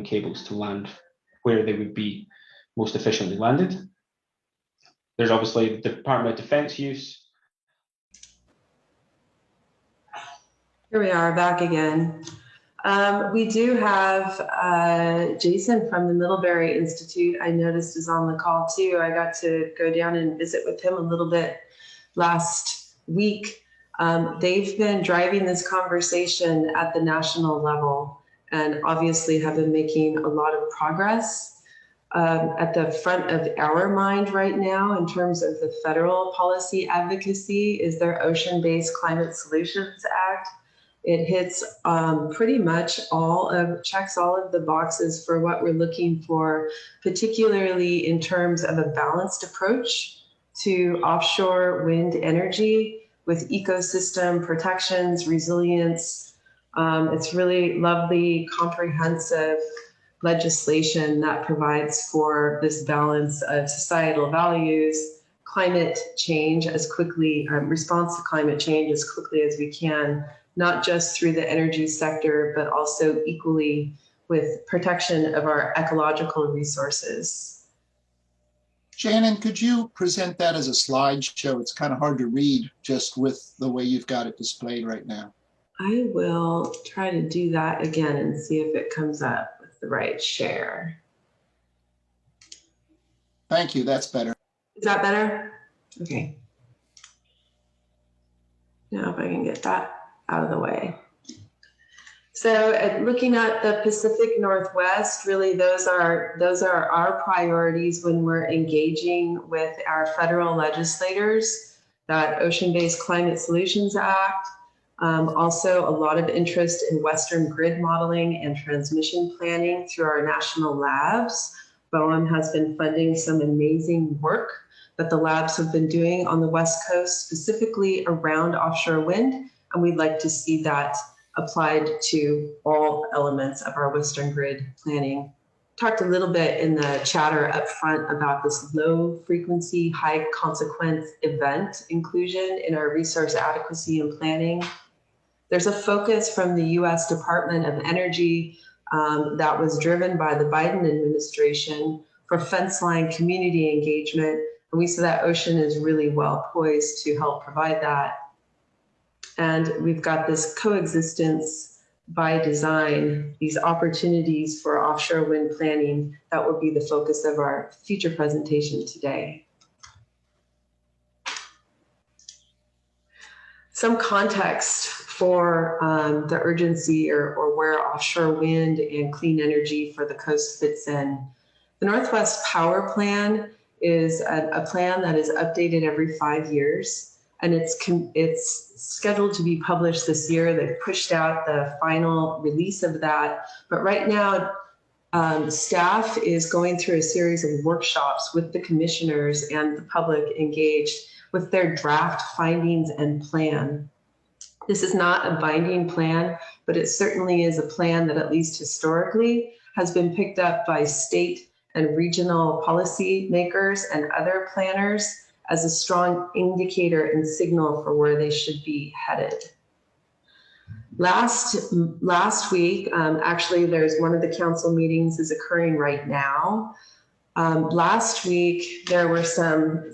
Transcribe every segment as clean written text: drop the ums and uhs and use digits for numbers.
cables to land where they would be most efficiently landed. There's obviously the Department of Defense use. Here we are back again. We do have Jason from the Middlebury Institute, I noticed, is on the call too. I got to go down and visit with him a little bit last week. They've been driving this conversation at the national level and obviously have been making a lot of progress. At the front of our mind right now in terms of the federal policy advocacy is their Ocean-Based Climate Solutions Act. It hits pretty much checks all of the boxes for what we're looking for, particularly in terms of a balanced approach to offshore wind energy with ecosystem protections, resilience. It's really lovely, comprehensive legislation that provides for this balance of societal values, climate change as quickly, response to climate change as quickly as we can, not just through the energy sector, but also equally with protection of our ecological resources. Shannon, could you present that as a slideshow? It's kind of hard to read just with the way you've got it displayed right now. I will try to do that again and see if it comes up with the right share. Thank you, that's better. Is that better? Okay. Now if I can get that out of the way. So looking at the Pacific Northwest, really those are our priorities when we're engaging with our federal legislators. That Ocean-Based Climate Solutions Act, also a lot of interest in Western grid modeling and transmission planning through our national labs. BOEM has been funding some amazing work that the labs have been doing on the West Coast, specifically around offshore wind, and we'd like to see that applied to all elements of our Western grid planning. Talked a little bit in the chatter up front about this low frequency, high consequence event inclusion in our resource adequacy and planning. There's a focus from the US Department of Energy that was driven by the Biden administration for fence line community engagement. And we see that ocean is really well poised to help provide that. And we've got this coexistence by design, these opportunities for offshore wind planning that will be the focus of our future presentation today. Some context for the urgency or where offshore wind and clean energy for the coast fits in. The Northwest Power Plan is a plan that is updated every 5 years. And it's scheduled to be published this year. They've pushed out the final release of that. But right now, staff is going through a series of workshops with the commissioners and the public engaged with their draft findings and plan. This is not a binding plan, but it certainly is a plan that, at least historically, has been picked up by state and regional policy makers and other planners as a strong indicator and signal for where they should be headed. Last week, actually there's one of the council meetings is occurring right now. Last week, there were some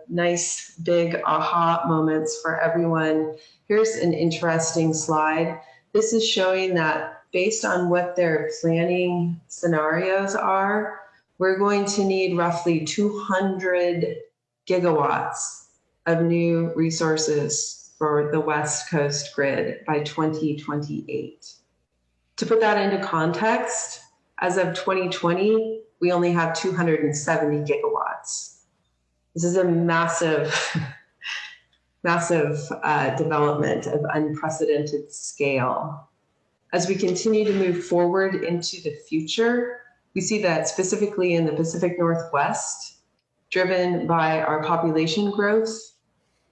nice big aha moments for everyone. Here's an interesting slide. This is showing that based on what their planning scenarios are, we're going to need roughly 200 gigawatts of new resources for the West Coast grid by 2028. To put that into context, as of 2020, we only have 270 gigawatts. This is a massive, massive development of unprecedented scale. As we continue to move forward into the future, we see that specifically in the Pacific Northwest, driven by our population growth,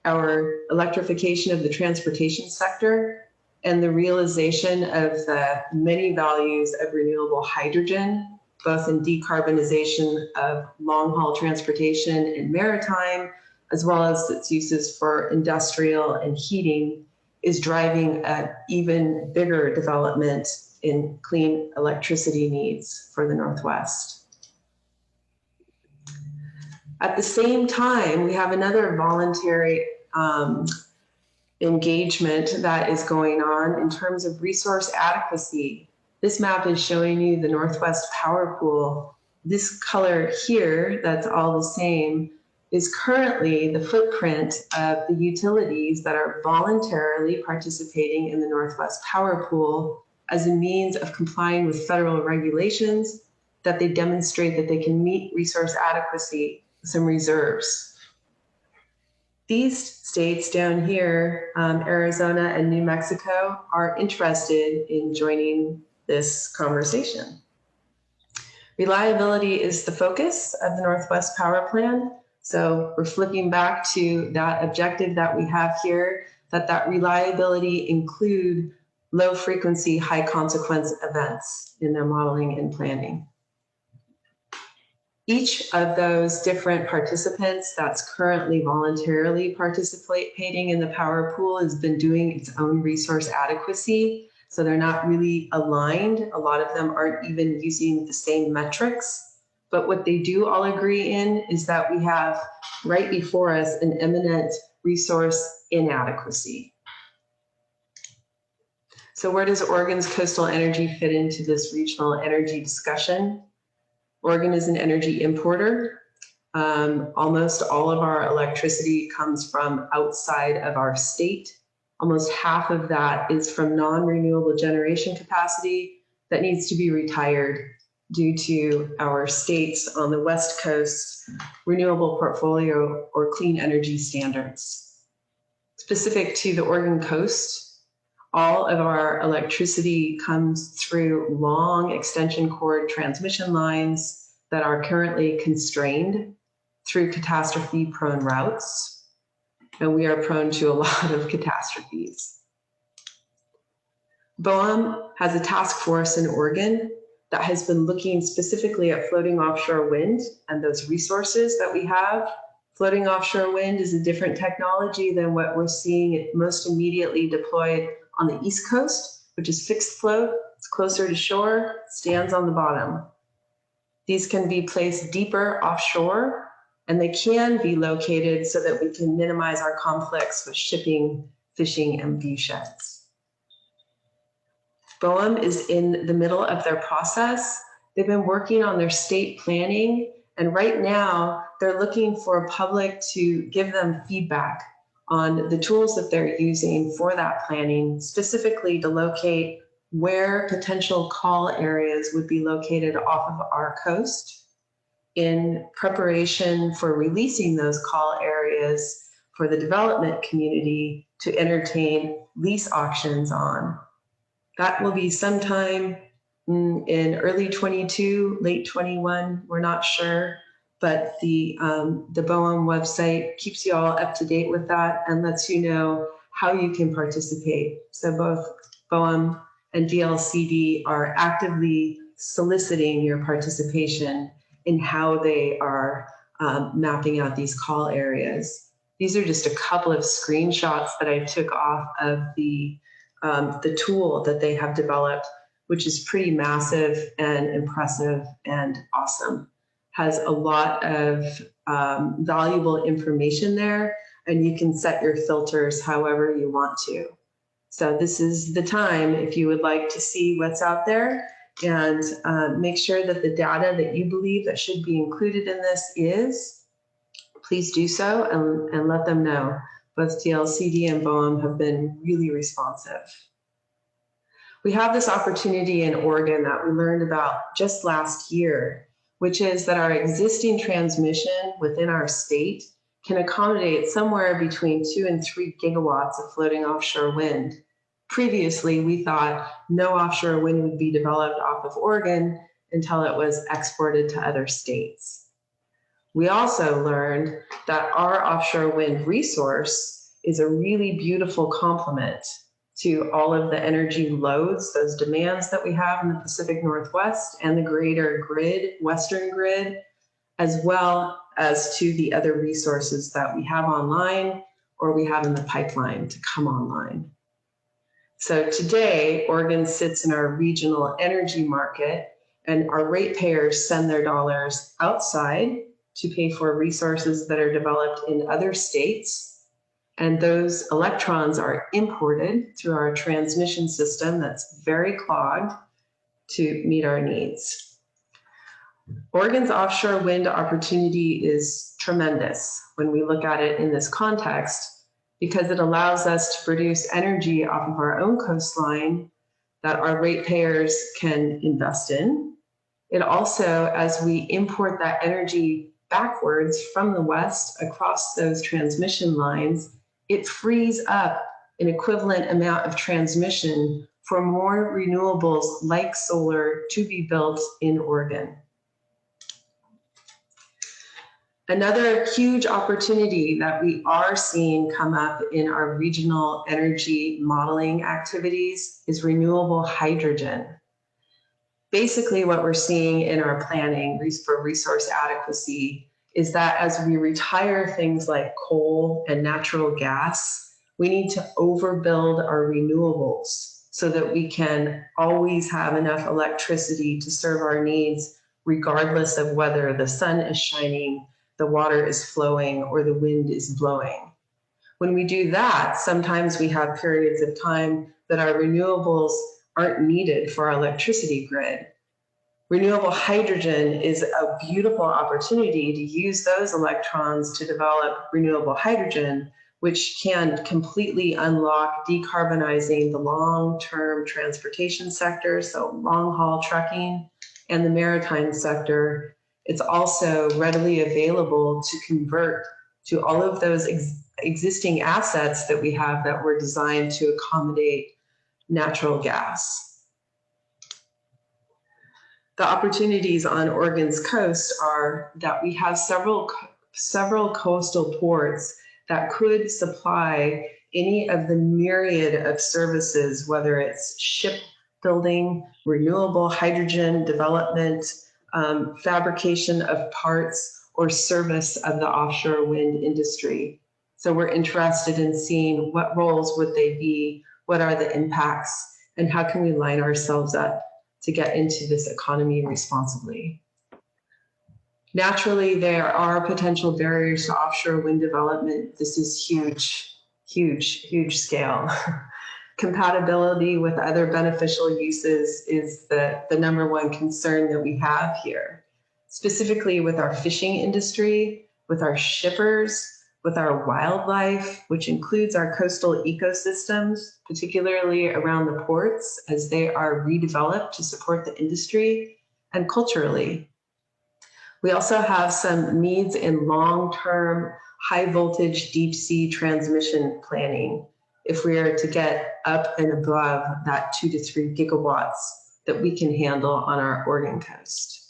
our electrification of the transportation sector, and the realization of the many values of renewable hydrogen, both in decarbonization of long-haul transportation and maritime, as well as its uses for industrial and heating, is driving an even bigger development in clean electricity needs for the Northwest. At the same time, we have another voluntary engagement that is going on in terms of resource adequacy. This map is showing you the Northwest Power Pool. This color here, that's all the same, is currently the footprint of the utilities that are voluntarily participating in the Northwest Power Pool as a means of complying with federal regulations that they demonstrate that they can meet resource adequacy, some reserves. These states down here, Arizona and New Mexico, are interested in joining this conversation. Reliability is the focus of the Northwest Power Plan. So we're flipping back to that objective that we have here, that reliability include low frequency, high consequence events in their modeling and planning. Each of those different participants that's currently voluntarily participating in the power pool has been doing its own resource adequacy. So they're not really aligned. A lot of them aren't even using the same metrics. But what they do all agree in is that we have right before us an imminent resource inadequacy. So where does Oregon's coastal energy fit into this regional energy discussion? Oregon is an energy importer. Almost all of our electricity comes from outside of our state. Almost half of that is from non-renewable generation capacity that needs to be retired due to our states on the West Coast renewable portfolio or clean energy standards. Specific to the Oregon coast, all of our electricity comes through long extension cord transmission lines that are currently constrained through catastrophe-prone routes. And we are prone to a lot of catastrophes. BOEM has a task force in Oregon that has been looking specifically at floating offshore wind and those resources that we have. Floating offshore wind is a different technology than what we're seeing most immediately deployed on the East Coast, which is fixed float. It's closer to shore, stands on the bottom. These can be placed deeper offshore, and they can be located so that we can minimize our conflicts with shipping, fishing, and view sheds. BOEM is in the middle of their process. They've been working on their state planning, and right now they're looking for public to give them feedback on the tools that they're using for that planning, specifically to locate where potential call areas would be located off of our coast in preparation for releasing those call areas for the development community to entertain lease auctions on. That will be sometime in early 22, late 21, we're not sure, but the BOEM website keeps you all up to date with that and lets you know how you can participate. So both BOEM and DLCD are actively soliciting your participation in how they are mapping out these call areas. These are just a couple of screenshots that I took off of the tool that they have developed, which is pretty massive and impressive and awesome. Has a lot of valuable information there, and you can set your filters however you want to. So this is the time if you would like to see what's out there and make sure that the data that you believe that should be included in this is, please do so and let them know. Both DLCD and BOEM have been really responsive. We have this opportunity in Oregon that we learned about just last year, which is that our existing transmission within our state can accommodate somewhere between 2 and 3 gigawatts of floating offshore wind. Previously, we thought no offshore wind would be developed off of Oregon until it was exported to other states. We also learned that our offshore wind resource is a really beautiful complement to all of the energy loads, those demands that we have in the Pacific Northwest and the greater grid, Western grid, as well as to the other resources that we have online or we have in the pipeline to come online. So today, Oregon sits in our regional energy market, and our ratepayers send their dollars outside to pay for resources that are developed in other states. And those electrons are imported through our transmission system that's very clogged to meet our needs. Oregon's offshore wind opportunity is tremendous when we look at it in this context, because it allows us to produce energy off of our own coastline that our ratepayers can invest in. It also, as we import that energy backwards from the west across those transmission lines, it frees up an equivalent amount of transmission for more renewables like solar to be built in Oregon. Another huge opportunity that we are seeing come up in our regional energy modeling activities is renewable hydrogen. Basically, what we're seeing in our planning for resource adequacy is that as we retire things like coal and natural gas, we need to overbuild our renewables so that we can always have enough electricity to serve our needs, regardless of whether the sun is shining, the water is flowing, or the wind is blowing. When we do that, sometimes we have periods of time that our renewables aren't needed for our electricity grid. Renewable hydrogen is a beautiful opportunity to use those electrons to develop renewable hydrogen, which can completely unlock decarbonizing the long-term transportation sector, so long-haul trucking, and the maritime sector. It's also readily available to convert to all of those existing assets that we have that were designed to accommodate natural gas. The opportunities on Oregon's coast are that we have several coastal ports that could supply any of the myriad of services, whether it's shipbuilding, renewable hydrogen development, fabrication of parts, or service of the offshore wind industry. So we're interested in seeing what roles would they be, what are the impacts, and how can we line ourselves up to get into this economy responsibly. Naturally, there are potential barriers to offshore wind development. This is huge, huge, huge scale. Compatibility with other beneficial uses is the number one concern that we have here, specifically with our fishing industry, with our shippers, with our wildlife, which includes our coastal ecosystems, particularly around the ports as they are redeveloped to support the industry, and culturally. We also have some needs in long-term, high-voltage, deep-sea transmission planning if we are to get up and above that 2 to 3 gigawatts that we can handle on our Oregon coast.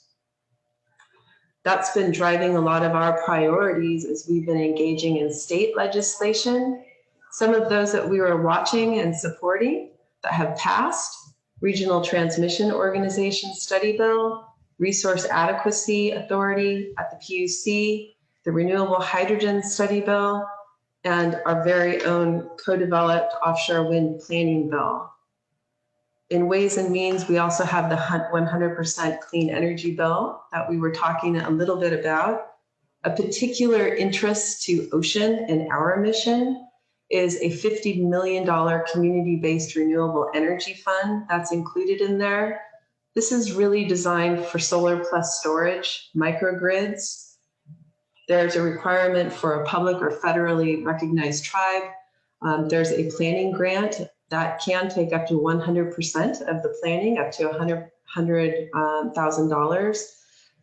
That's been driving a lot of our priorities as we've been engaging in state legislation. Some of those that we were watching and supporting that have passed: Regional Transmission Organization Study Bill, Resource Adequacy Authority at the PUC, the Renewable Hydrogen Study Bill, and our very own co-developed offshore wind planning bill. In Ways and Means, we also have the 100% clean energy bill that we were talking a little bit about. A particular interest to ocean and our mission is a $50 million community-based renewable energy fund that's included in there. This is really designed for solar plus storage microgrids. There's a requirement for a public or federally recognized tribe. There's a planning grant that can take up to 100% of the planning, up to $100,000.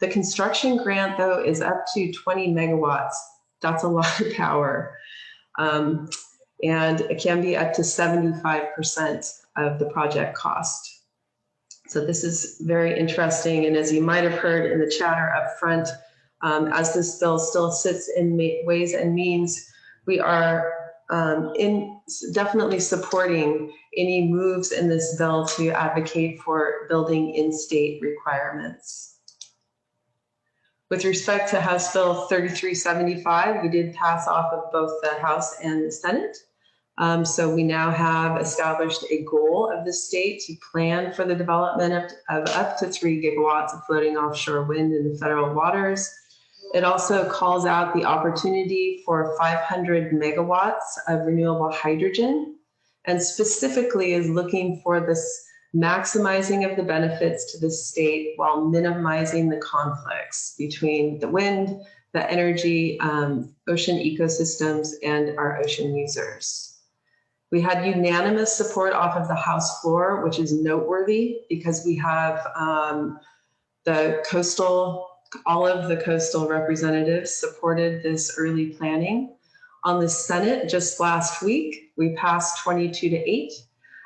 The construction grant, though, is up to 20 megawatts. That's a lot of power. And it can be up to 75% of the project cost. So this is very interesting. And as you might have heard in the chatter up front, as this bill still sits in Ways and Means, we are definitely supporting any moves in this bill to advocate for building in-state requirements. With respect to House Bill 3375, we did pass off of both the House and the Senate. So we now have established a goal of the state to plan for the development of up to 3 gigawatts of floating offshore wind in the federal waters. It also calls out the opportunity for 500 megawatts of renewable hydrogen, and specifically is looking for this maximizing of the benefits to the state while minimizing the conflicts between the wind, the energy, ocean ecosystems, and our ocean users. We had unanimous support off of the House floor, which is noteworthy because we have all of the coastal representatives supported this early planning. On the Senate just last week, we passed 22-8,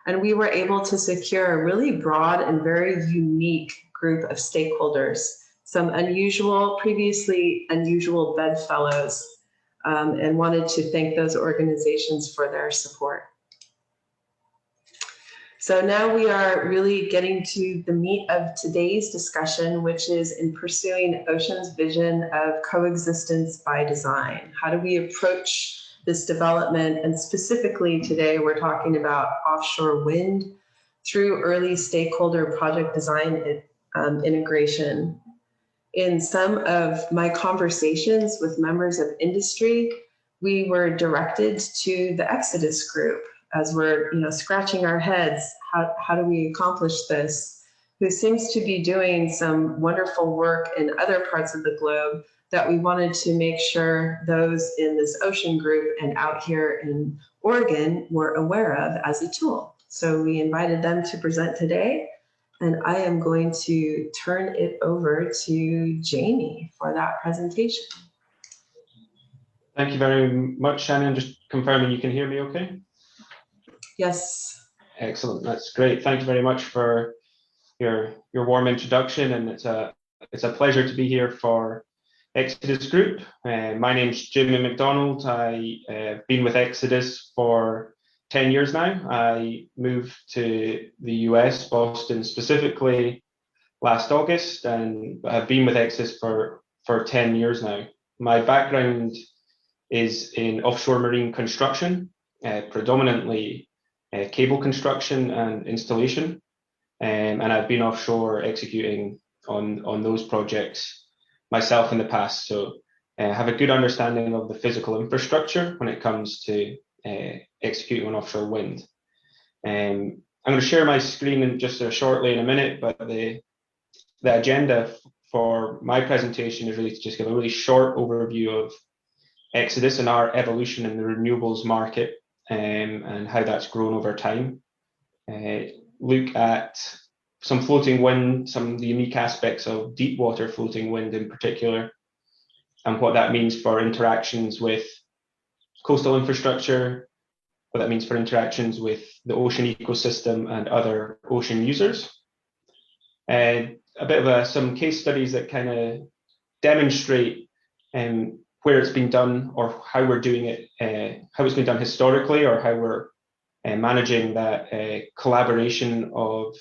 and we were able to secure a really broad and very unique group of stakeholders, some previously unusual bedfellows, and wanted to thank those organizations for their support. So now we are really getting to the meat of today's discussion, which is in pursuing Ocean's vision of coexistence by design. How do we approach this development? And specifically today, we're talking about offshore wind through early stakeholder project design integration. In some of my conversations with members of industry, we were directed to the Xodus group as we're scratching our heads. How do we accomplish this? Who seems to be doing some wonderful work in other parts of the globe that we wanted to make sure those in this ocean group and out here in Oregon were aware of as a tool. So we invited them to present today, and I am going to turn it over to Jamie for that presentation. Thank you very much, Shannon. Just confirming you can hear me okay? Yes. Excellent, that's great. Thank you very much for your warm introduction, and it's a pleasure to be here for Xodus Group. My name's Jamie MacDonald. I've been with Xodus for 10 years now. I moved to the US, Boston specifically, last August, and I've been with Xodus for 10 years now. My background is in offshore marine construction, predominantly cable construction and installation, and I've been offshore executing on those projects myself in the past, so I have a good understanding of the physical infrastructure when it comes to executing on offshore wind. I'm going to share my screen just shortly in a minute, but the agenda for my presentation is really to just give a really short overview of Xodus and our evolution in the renewables market, and how that's grown over time. Look at some floating wind, some of the unique aspects of deep water floating wind in particular, and what that means for interactions with coastal infrastructure, what that means for interactions with the ocean ecosystem and other ocean users. A bit of some case studies that kind of demonstrate where it's been done, or how we're doing it, how it's been done historically, or how we're managing that collaboration of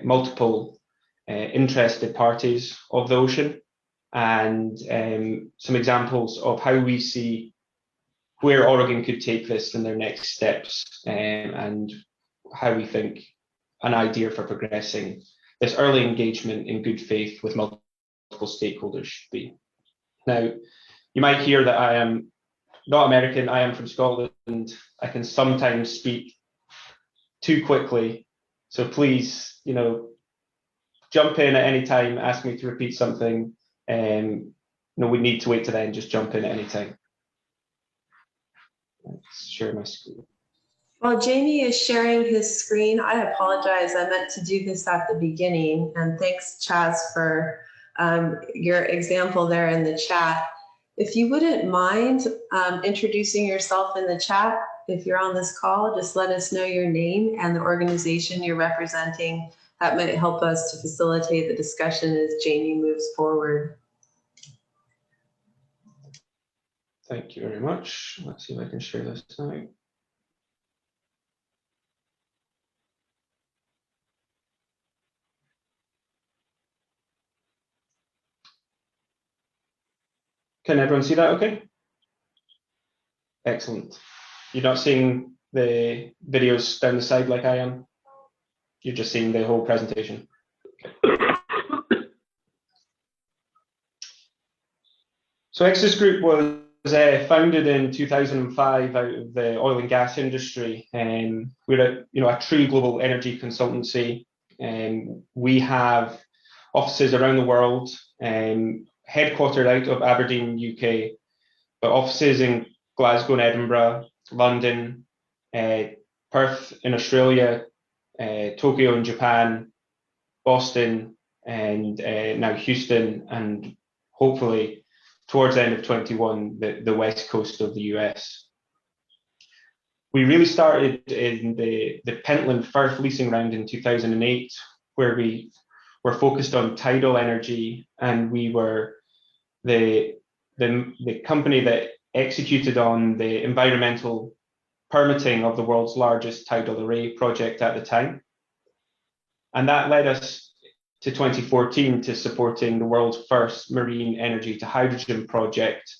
multiple interested parties of the ocean, and some examples of how we see where Oregon could take this in their next steps, and how we think an idea for progressing this early engagement in good faith with multiple stakeholders should be. Now, you might hear that I am not American. I am from Scotland. I can sometimes speak too quickly, so please, jump in at any time, ask me to repeat something. No, we need to wait to then, just jump in at any time. Let's share my screen. While Jamie is sharing his screen, I apologize. I meant to do this at the beginning, and thanks, Chaz, for your example there in the chat. If you wouldn't mind introducing yourself in the chat, if you're on this call, just let us know your name and the organization you're representing. That might help us to facilitate the discussion as Jamie moves forward. Thank you very much. Let's see if I can share this now. Can everyone see that okay? Excellent. You're not seeing the videos down the side like I am? You're just seeing the whole presentation. So Xodus Group was founded in 2005 out of the oil and gas industry. We're a true global energy consultancy. We have offices around the world, headquartered out of Aberdeen, UK, but offices in Glasgow and Edinburgh, London, Perth in Australia, Tokyo in Japan, Boston, and now Houston, and hopefully towards the end of 21, the west coast of the US. We really started in the Pentland Firth leasing round in 2008, where we were focused on tidal energy, and we were the company that executed on the environmental permitting of the world's largest tidal array project at the time. And that led us to 2014 to supporting the world's first marine energy to hydrogen project,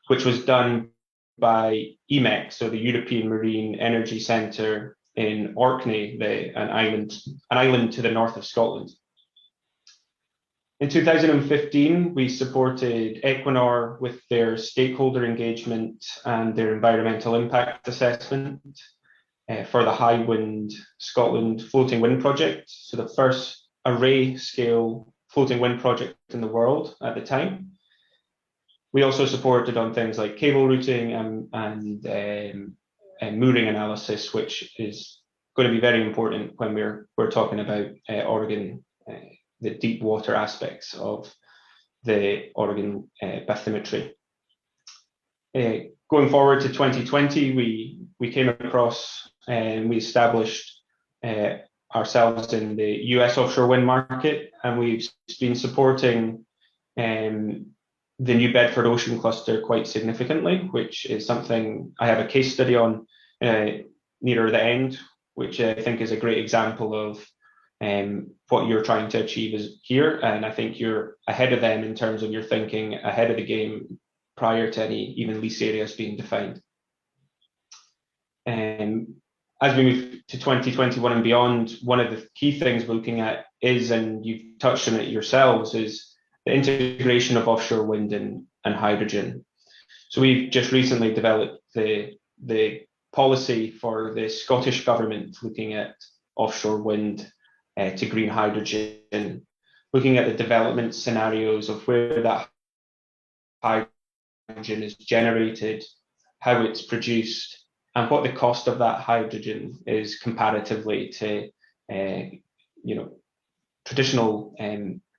which was done by EMEC, so the European Marine Energy Centre in Orkney, an island to the north of Scotland. In 2015, we supported Equinor with their stakeholder engagement and their environmental impact assessment for the Highwind Scotland floating wind project, so the first array scale floating wind project in the world at the time. We also supported on things like cable routing and mooring analysis, which is going to be very important when we're talking about Oregon, the deep water aspects of the Oregon bathymetry. Going forward to 2020, we came across and we established ourselves in the US offshore wind market, and we've been supporting the New Bedford Ocean Cluster quite significantly, which is something I have a case study on nearer the end, which I think is a great example of what you're trying to achieve is here. And I think you're ahead of them in terms of your thinking ahead of the game prior to any even lease areas being defined. As we move to 2021 and beyond, one of the key things we're looking at is, and you've touched on it yourselves, is the integration of offshore wind and hydrogen. So we've just recently developed the policy for the Scottish government looking at offshore wind to green hydrogen, looking at the development scenarios of where that hydrogen is generated, how it's produced, and what the cost of that hydrogen is comparatively to traditional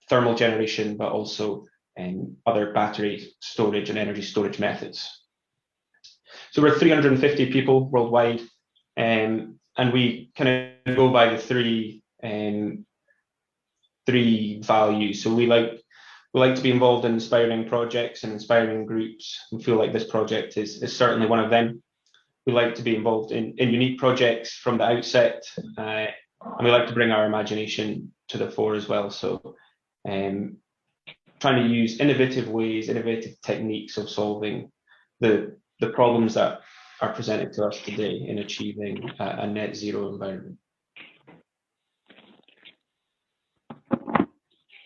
thermal generation, but also other battery storage and energy storage methods. So we're 350 people worldwide, and we kind of go by the three values. So we like to be involved in inspiring projects and inspiring groups, and feel like this project is certainly one of them. We like to be involved in unique projects from the outset, and we like to bring our imagination to the fore as well. So trying to use innovative ways, innovative techniques of solving the problems that are presented to us today in achieving a net zero environment.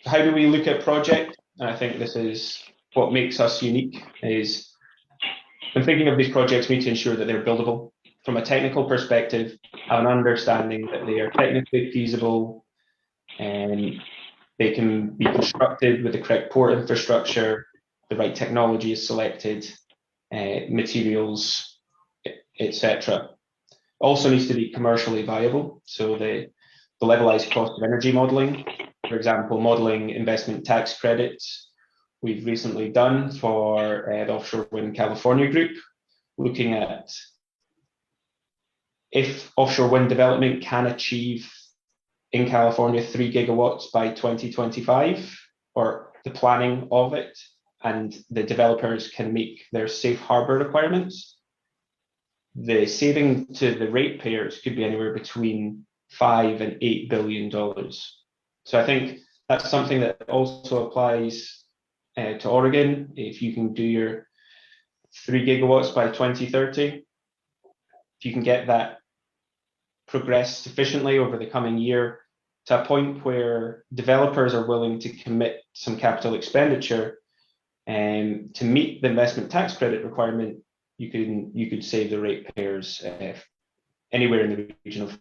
How do we look at projects? And I think this is what makes us unique, is when thinking of these projects, we need to ensure that they're buildable. From a technical perspective, have an understanding that they are technically feasible, and they can be constructed with the correct port infrastructure, the right technology is selected, materials, etc. Also needs to be commercially viable. So the levelized cost of energy modeling, for example, modeling investment tax credits, we've recently done for the Offshore Wind California Group, looking at if offshore wind development can achieve in California 3 gigawatts by 2025, or the planning of it, and the developers can meet their safe harbor requirements, the saving to the ratepayers could be anywhere between $5 and $8 billion. So I think that's something that also applies to Oregon. If you can do your 3 gigawatts by 2030, if you can get that progress sufficiently over the coming year to a point where developers are willing to commit some capital expenditure to meet the investment tax credit requirement, you could save the ratepayers anywhere in the region of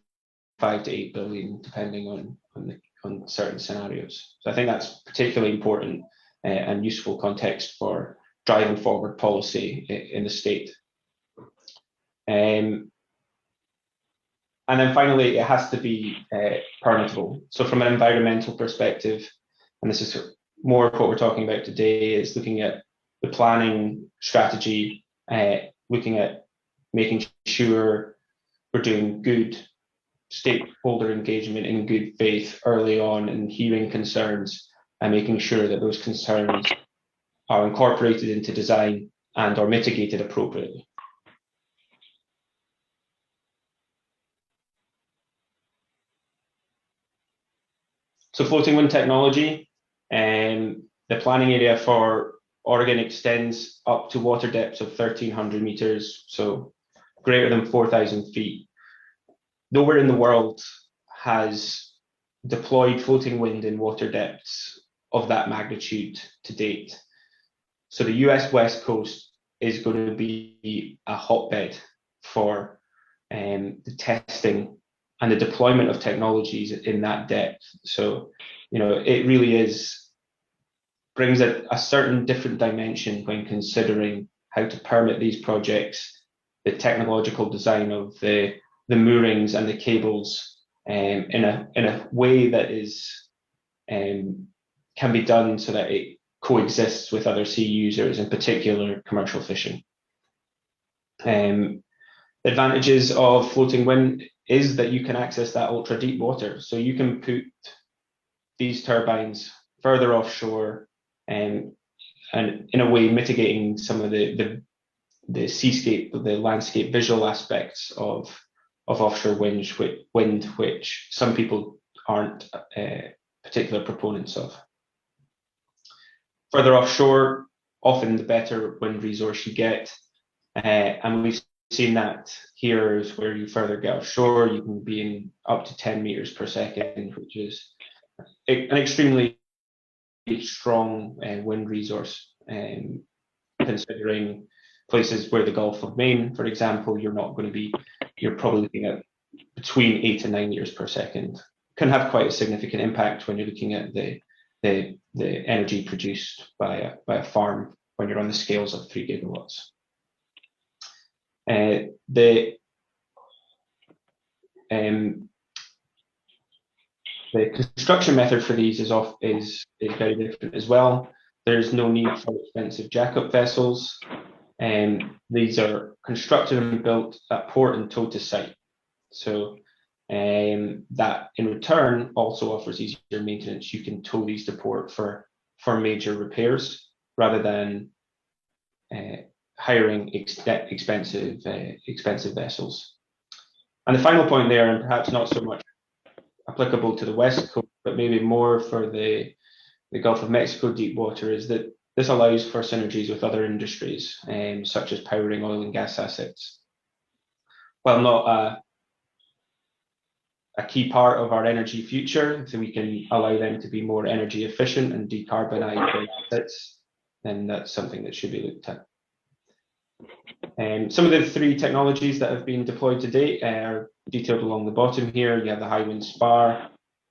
5 to 8 billion, depending on certain scenarios. So I think that's particularly important and useful context for driving forward policy in the state. And then finally, it has to be permittable. So from an environmental perspective, and this is more of what we're talking about today, is looking at the planning strategy, looking at making sure we're doing good stakeholder engagement in good faith early on and hearing concerns and making sure that those concerns are incorporated into design and are mitigated appropriately. So floating wind technology, the planning area for Oregon extends up to water depths of 1,300 meters, so greater than 4,000 feet. Nowhere in the world has deployed floating wind in water depths of that magnitude to date. So the US West Coast is going to be a hotbed for the testing and the deployment of technologies in that depth. So, it really brings a certain different dimension when considering how to permit these projects, the technological design of the moorings and the cables in a way that can be done so that it coexists with other sea users, in particular commercial fishing. The advantages of floating wind is that you can access that ultra deep water. So you can put these turbines further offshore and in a way mitigating some of the seascape, the landscape visual aspects of offshore wind, which some people aren't particular proponents of. Further offshore, often the better wind resource you get. And we've seen that here is where you further get offshore, you can be in up to 10 meters per second, which is an extremely strong wind resource. Considering places where the Gulf of Maine, for example, you're probably looking at between 8 and 9 meters per second. Can have quite a significant impact when you're looking at the energy produced by a farm when you're on the scales of 3 gigawatts. The construction method for these is very different as well. There's no need for expensive jackup vessels, and these are constructed and built at port and towed to site. So that in return also offers easier maintenance. You can tow these to port for major repairs rather than hiring expensive vessels. And the final point there, and perhaps not so much applicable to the West Coast, but maybe more for the Gulf of Mexico deep water, is that this allows for synergies with other industries, such as powering oil and gas assets. While not a key part of our energy future, so we can allow them to be more energy efficient and decarbonize assets, then that's something that should be looked at. Some of the 3 technologies that have been deployed to date are detailed along the bottom here. You have the high wind spar,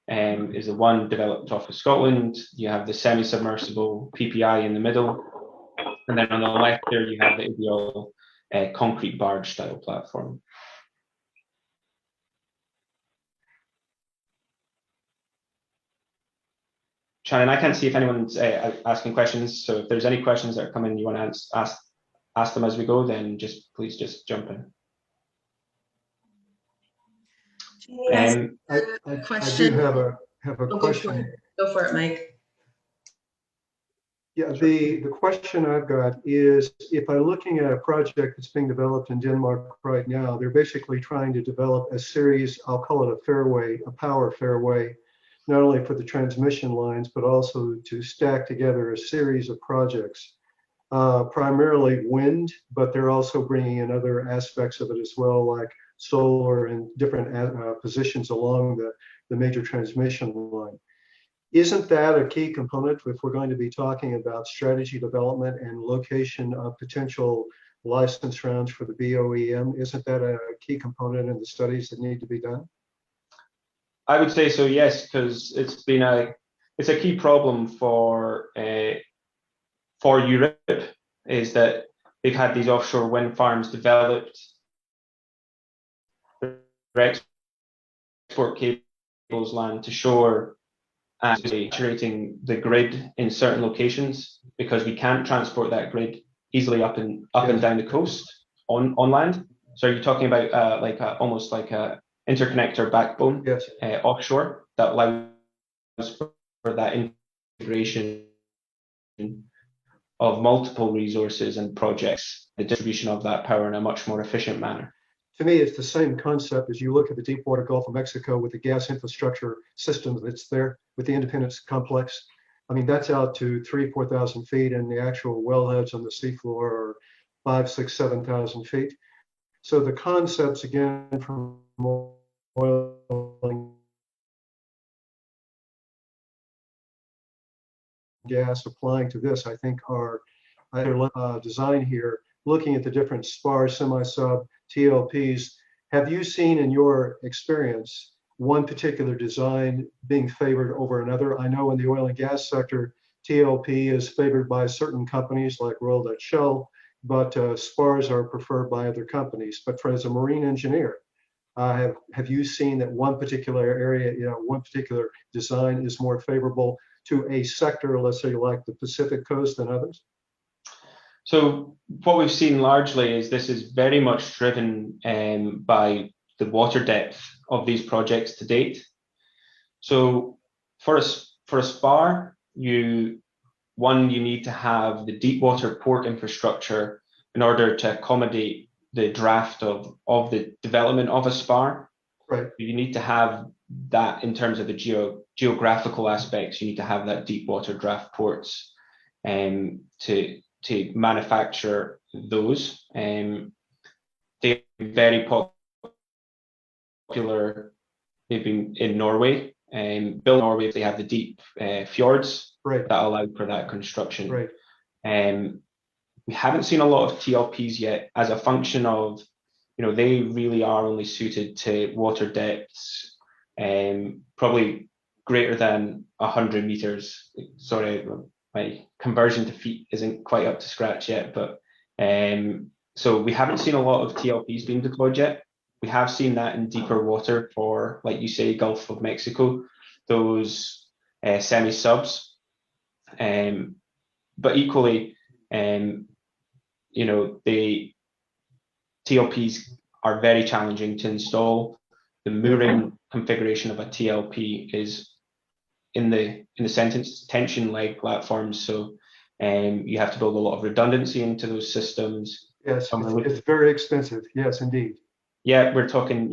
is the one developed off of Scotland. You have the semi-submersible PPI in the middle. And then on the left there, you have the ideal concrete barge style platform. Shannon, I can't see if anyone's asking questions. So if there's any questions that are coming, you want to ask them as we go, then please just jump in. I do have a question. Go for it, Mike. Yeah, the question I've got is, if I'm looking at a project that's being developed in Denmark right now, they're basically trying to develop a series, I'll call it a fairway, a power fairway, not only for the transmission lines, but also to stack together a series of projects, primarily wind, but they're also bringing in other aspects of it as well, like solar and different positions along the major transmission line. Isn't that a key component if we're going to be talking about strategy development and location of potential license rounds for the BOEM? Isn't that a key component in the studies that need to be done? I would say so, yes, because it's a key problem for Europe, is that they've had these offshore wind farms developed, their export cables land to shore, and saturating the grid in certain locations because we can't transport that grid easily up and down the coast on land. So are you talking about almost like a interconnector backbone offshore that allows for that integration of multiple resources and projects, the distribution of that power in a much more efficient manner? To me, it's the same concept as you look at the deep water Gulf of Mexico with the gas infrastructure system that's there with the Independence Complex. I mean, that's out to 3,000, 4,000 feet, and the actual wellheads on the seafloor are 5,000, 6,000, 7,000 feet. So the concepts, again, from oil and gas applying to this, I think are design here, looking at the different spar, semi-sub, TLPs. Have you seen in your experience one particular design being favored over another? I know in the oil and gas sector, TLP is favored by certain companies like Royal Dutch Shell, but spars are preferred by other companies. But as a marine engineer, have you seen that one particular area, one particular design is more favorable to a sector, let's say like the Pacific coast, than others? So what we've seen largely is this is very much driven by the water depth of these projects to date. So for a spar, you need to have the deep water port infrastructure in order to accommodate the draft of the development of a spar. Right. You need to have that in terms of the geographical aspects. You need to have that deep water draft ports to manufacture those. They're very popular. They've been in Norway, built in Norway. They have the deep fjords that allow for that construction. Right. We haven't seen a lot of TLPs yet as a function of, they really are only suited to water depths, probably greater than 100 meters. Sorry, my conversion to feet isn't quite up to scratch yet, but so we haven't seen a lot of TLPs being deployed yet. We have seen that in deeper water for, like you say, Gulf of Mexico, those semi-subs. But equally, the TLPs are very challenging to install. The mooring configuration of a TLP is in the tension leg platforms, so you have to build a lot of redundancy into those systems. Yes, it's very expensive. Yes, indeed. Yeah, we're talking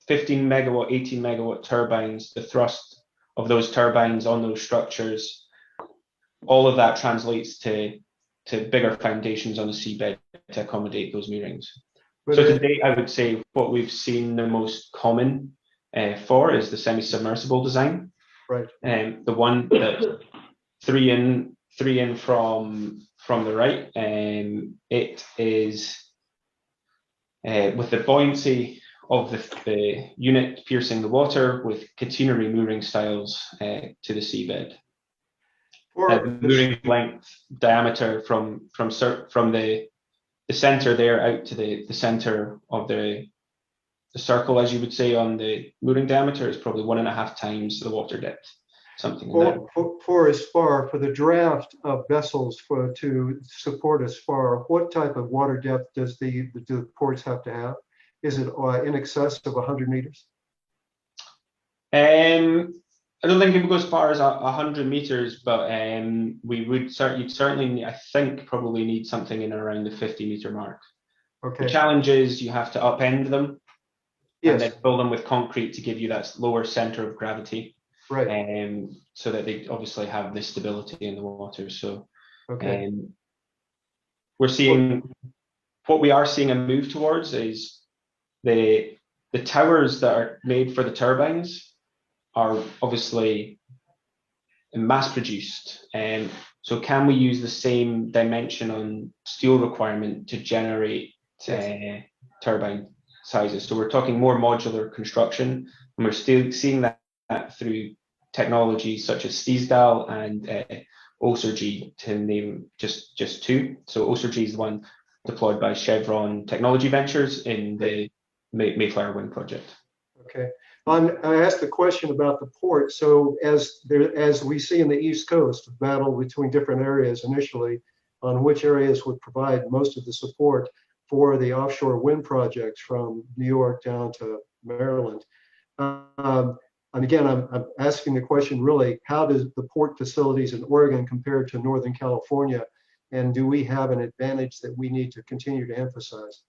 15 megawatt, 18 megawatt turbines. The thrust of those turbines on those structures, all of that translates to bigger foundations on the seabed to accommodate those moorings. So today, I would say what we've seen the most common for is the semi-submersible design. Right. The one that three in from the right. It is with the buoyancy of the unit piercing the water with catenary mooring styles to the seabed. The mooring length diameter from the center there out to the center of the circle, as you would say, on the mooring diameter is probably 1.5 times the water depth. Something like that. For a spar, for the draft of vessels to support a spar, what type of water depth do the ports have to have? Is it in excess of 100 meters? I don't think it would go as far as 100 meters, but you'd certainly, I think, probably need something in around the 50-meter mark. Okay. The challenge is you have to upend them, yes, and then fill them with concrete to give you that lower center of gravity. Right. So that they obviously have this stability in the water. So okay. What we are seeing a move towards is the towers that are made for the turbines are obviously mass produced. So can we use the same dimension on steel requirement to generate turbine sizes? So we're talking more modular construction, and we're still seeing that through technologies such as Steesdal and Osergy, to name just two. So Osergy is the one deployed by Chevron Technology Ventures in the Mayflower Wind project. Okay. I asked the question about the port. So as we see in the East Coast, a battle between different areas initially on which areas would provide most of the support for the offshore wind projects from New York down to Maryland. And again, I'm asking the question really, how does the port facilities in Oregon compare to Northern California? And do we have an advantage that we need to continue to emphasize?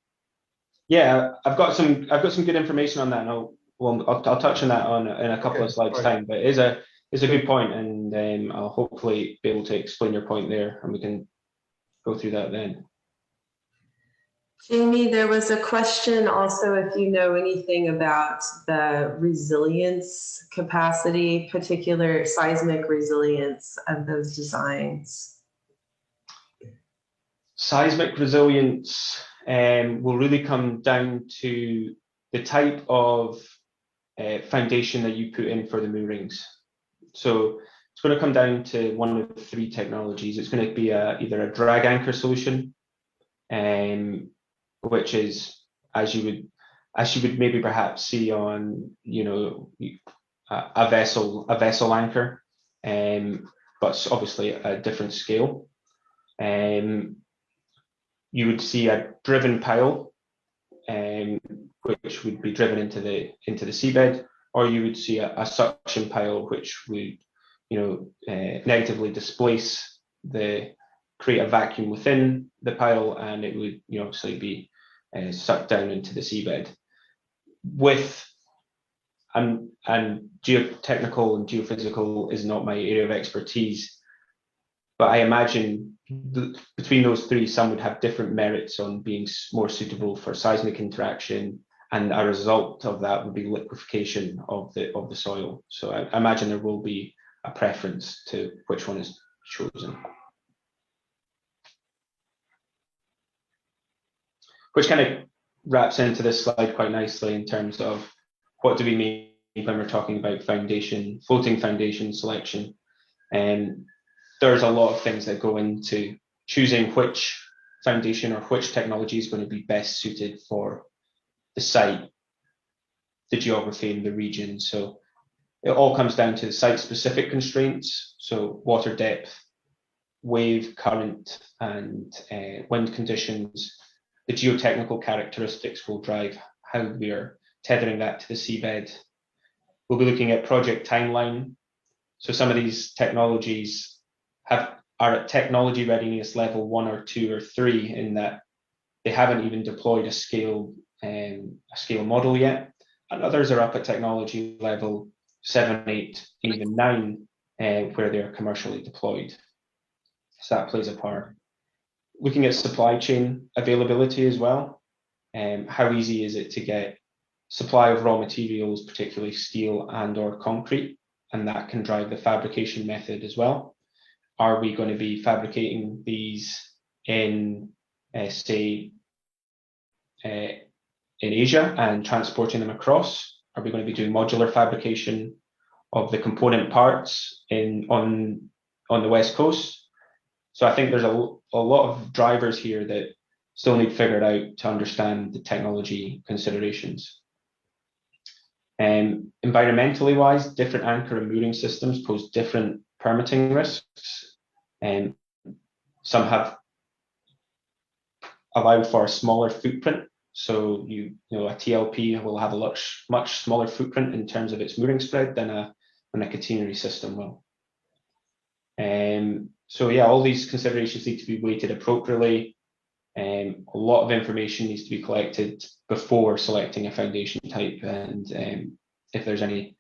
Yeah, I've got some good information on that, and I'll touch on that in a couple of slides' time. But it's a good point, and I'll hopefully be able to explain your point there, and we can go through that then. Jamie, there was a question also if you know anything about the resilience capacity, particular seismic resilience of those designs. Seismic resilience will really come down to the type of foundation that you put in for the moorings. So it's going to come down to one of the three technologies. It's going to be either a drag anchor solution, which is as you would maybe perhaps see on a vessel anchor, but obviously at a different scale. You would see a driven pile, which would be driven into the seabed, or you would see a suction pile, which would negatively displace create a vacuum within the pile, and it would obviously be sucked down into the seabed. And geotechnical and geophysical is not my area of expertise, but I imagine between those three, some would have different merits on being more suitable for seismic interaction, and a result of that would be liquefaction of the soil. So I imagine there will be a preference to which one is chosen. Which kind of wraps into this slide quite nicely in terms of what do we mean when we're talking about floating foundation selection. And there's a lot of things that go into choosing which foundation or which technology is going to be best suited for the site, the geography, and the region. So it all comes down to the site-specific constraints, so water depth, wave, current, and wind conditions. The geotechnical characteristics will drive how we are tethering that to the seabed. We'll be looking at project timeline. So some of these technologies are at technology readiness level 1 or 2 or 3, in that they haven't even deployed a scale model yet, and others are up at technology level 7, 8, and even 9, where they are commercially deployed. So that plays a part. Looking at supply chain availability as well. How easy is it to get supply of raw materials, particularly steel and/or concrete, and that can drive the fabrication method as well. Are we going to be fabricating these in, say, in Asia and transporting them across? Are we going to be doing modular fabrication of the component parts on the West Coast? So I think there's a lot of drivers here that still need figured out to understand the technology considerations. Environmentally wise, different anchor and mooring systems pose different permitting risks. Some have allowed for a smaller footprint. So a TLP will have a much smaller footprint in terms of its mooring spread than a catenary system will. So yeah, all these considerations need to be weighted appropriately. A lot of information needs to be collected before selecting a foundation type, and if there's any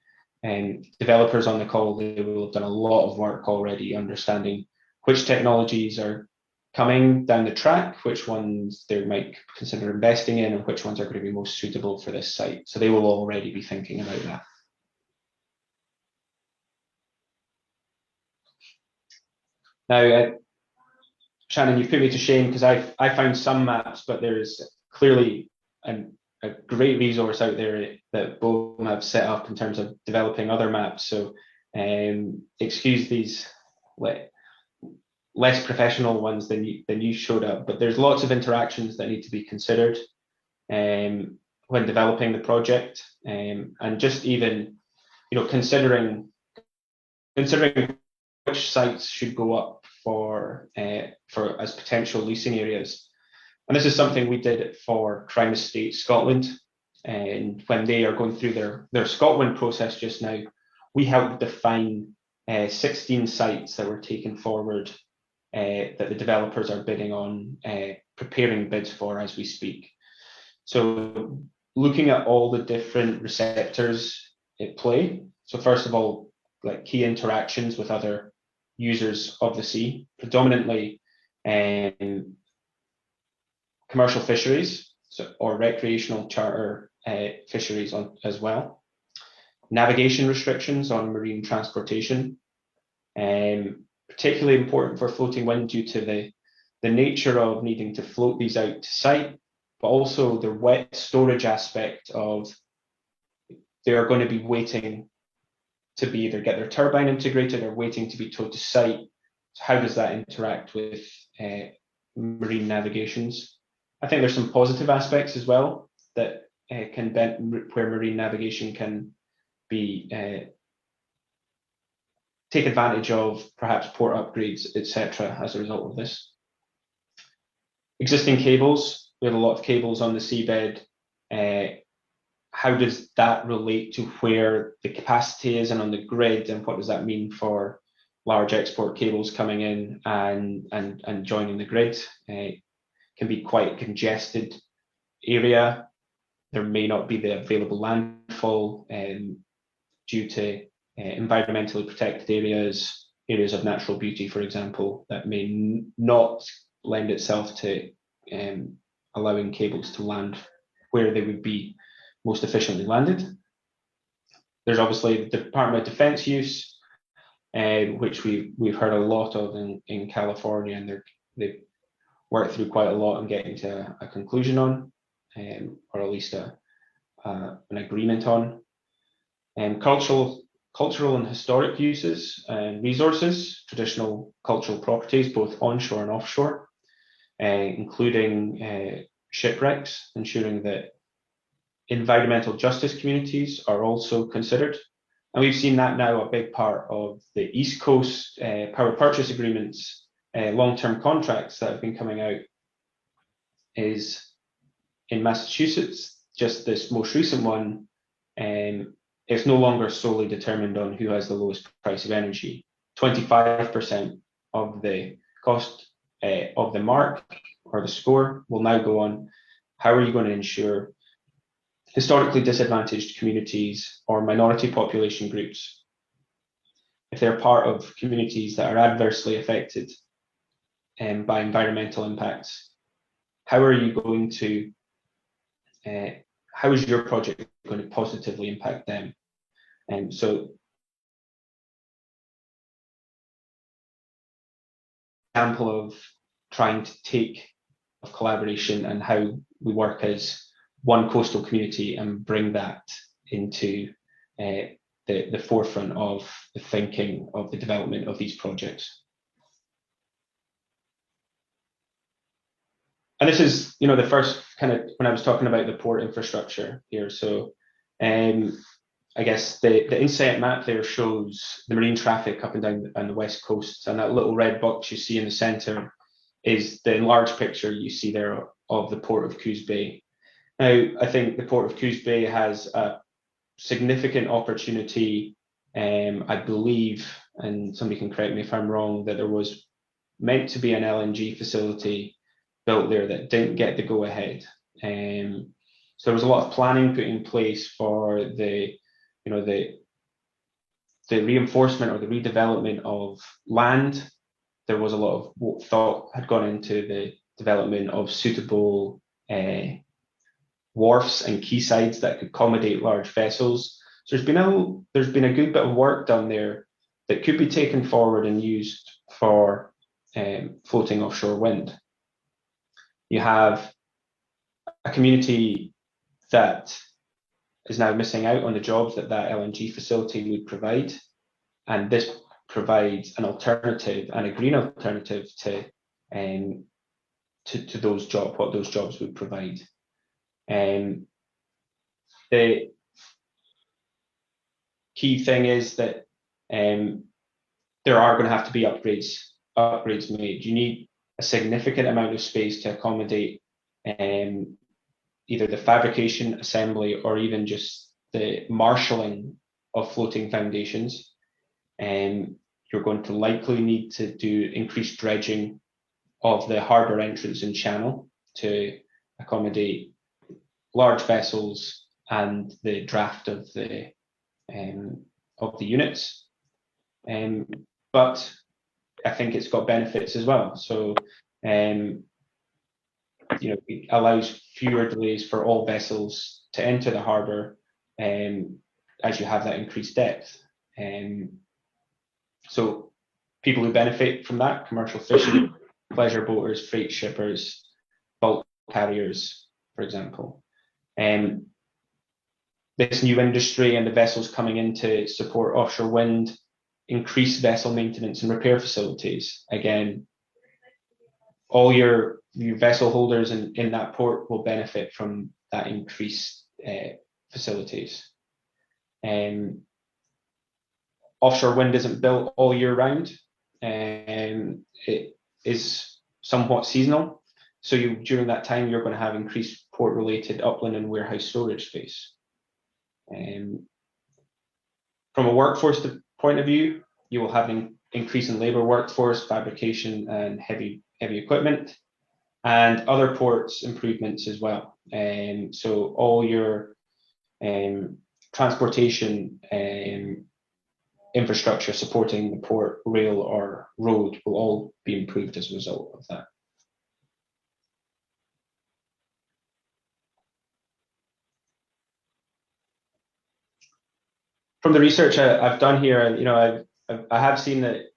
developers on the call, they will have done a lot of work already understanding which technologies are coming down the track, which ones they might consider investing in, and which ones are going to be most suitable for this site. So they will already be thinking about that. Now, Shannon, you've put me to shame because I found some maps, but there is clearly a great resource out there that BOEM have set up in terms of developing other maps. So excuse these less professional ones than you showed up, but there's lots of interactions that need to be considered when developing the project, and just even considering which sites should go up for as potential leasing areas. And this is something we did for Crime Estate Scotland, and when they are going through their Scotland process just now, we helped define 16 sites that were taken forward that the developers are bidding on, preparing bids for as we speak. So looking at all the different receptors at play. So first of all, like key interactions with other users of the sea, predominantly commercial fisheries, or recreational charter fisheries as well. Navigation restrictions on marine transportation, particularly important for floating wind due to the nature of needing to float these out to site, but also the wet storage aspect of they are going to be waiting to be either get their turbine integrated or waiting to be towed to site. So how does that interact with marine navigations? I think there's some positive aspects as well that where marine navigation can be take advantage of, perhaps port upgrades, etc. as a result of this. Existing cables, we have a lot of cables on the seabed. How does that relate to where the capacity is and on the grid, and what does that mean for large export cables coming in and joining the grid? Can be quite a congested area. There may not be the available landfall due to environmentally protected areas of natural beauty, for example, that may not lend itself to allowing cables to land where they would be most efficiently landed. There's obviously the Department of Defense use, which we've heard a lot of in California, and they've worked through quite a lot on getting to a conclusion on, or at least an agreement on. Cultural and historic uses and resources, traditional cultural properties, both onshore and offshore, including shipwrecks, ensuring that environmental justice communities are also considered. And we've seen that now a big part of the East Coast power purchase agreements, long-term contracts that have been coming out is in Massachusetts, just this most recent one, it's no longer solely determined on who has the lowest price of energy. 25% of the cost of the mark or the score will now go on how are you going to ensure historically disadvantaged communities or minority population groups, if they're part of communities that are adversely affected by environmental impacts, how are you going to, how is your project going to positively impact them? And so, example of trying to take of collaboration and how we work as one coastal community and bring that into the forefront of the thinking of the development of these projects. And this is, the first kind of, when I was talking about the port infrastructure here. So I guess the inset map there shows the marine traffic up and down on the west coast, and that little red box you see in the center is the enlarged picture you see there of the Port of Coos Bay. Now, I think the Port of Coos Bay has a significant opportunity. I believe, and somebody can correct me if I'm wrong, that there was meant to be an LNG facility built there that didn't get the go ahead. So there was a lot of planning put in place for the reinforcement or the redevelopment of land there was a lot of thought had gone into the development of suitable wharfs and quaysides that could accommodate large vessels. So there's been a good bit of work done there that could be taken forward and used for floating offshore wind. You have a community that is now missing out on the jobs that LNG facility would provide, and this provides an alternative and a green alternative to those jobs, what those jobs would provide. The key thing is that there are going to have to be upgrades made. You need a significant amount of space to accommodate either the fabrication, assembly, or even just the marshalling of floating foundations. You're going to likely need to do increased dredging of the harbour entrance and channel to accommodate large vessels and the draft of the units. But I think it's got benefits as well. So it allows fewer delays for all vessels to enter the harbour as you have that increased depth. So people who benefit from that: commercial fishing, pleasure boaters, freight shippers, bulk carriers, for example. This new industry and the vessels coming in to support offshore wind increase vessel maintenance and repair facilities. Again, all your vessel holders in that port will benefit from that increased facilities. Offshore wind isn't built all year round. It is somewhat seasonal. So during that time, you're going to have increased port-related upland and warehouse storage space. From a workforce point of view, you will have an increase in labour workforce, fabrication and heavy equipment, and other ports improvements as well. So all your transportation infrastructure supporting the port, rail or road, will all be improved as a result of that. From the research I've done here, I have seen that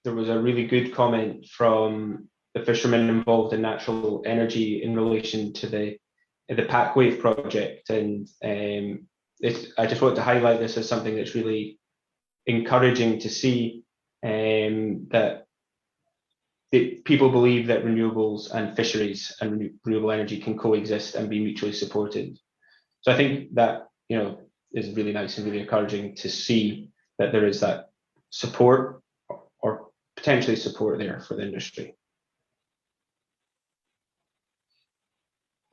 there was a really good comment from the fishermen involved in natural energy in relation to the PackWave project, and I just want to highlight this as something that's really encouraging to see, that people believe that renewables and fisheries and renewable energy can coexist and be mutually supported. So I think that is really nice and really encouraging to see that there is that support or potentially support there for the industry.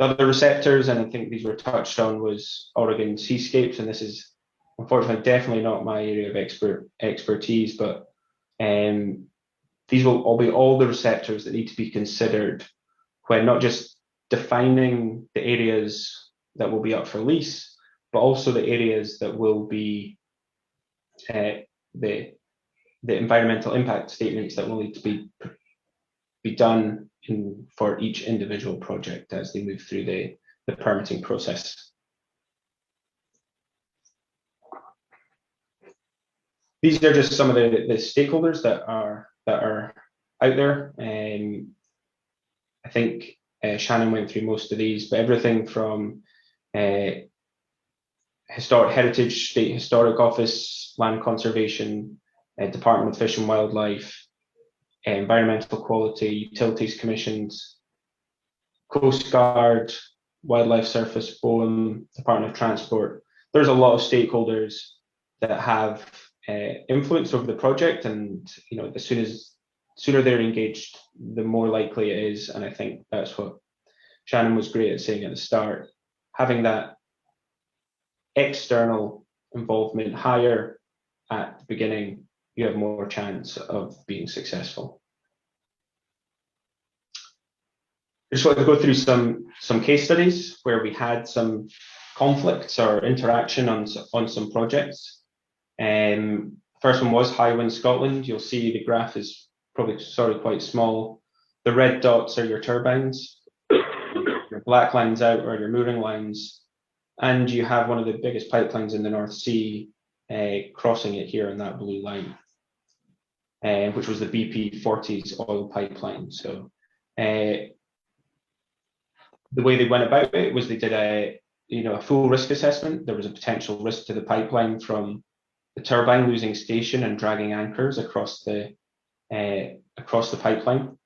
The other receptors, and I think these were touched on, was Oregon seascapes, and this is unfortunately definitely not my area of expertise, but these will all be all the receptors that need to be considered when not just defining the areas that will be up for lease, but also the areas that will be the environmental impact statements that will need to be done for each individual project as they move through the permitting process. These are just some of the stakeholders that are out there. I think Shannon went through most of these, but everything from historic heritage, state historic office, land conservation, Department of Fish and Wildlife, environmental quality, utilities commissions, Coast Guard, Wildlife Service, BOEM, Department of Transport. There's a lot of stakeholders that have influence over the project, and the sooner they're engaged, the more likely it is. And I think that's what Shannon was great at saying at the start. Having that external involvement higher at the beginning, you have more chance of being successful. I just want to go through some case studies where we had some conflicts or interaction on some projects. First one was Highwind Scotland. You'll see the graph is probably sorry, quite small. The red dots are your turbines. Your black lines out are your mooring lines. And you have one of the biggest pipelines in the North Sea crossing it here in that blue line, which was the BP Forties oil pipeline. So the way they went about it was they did a full risk assessment. There was a potential risk to the pipeline from the turbine losing station and dragging anchors across the pipeline.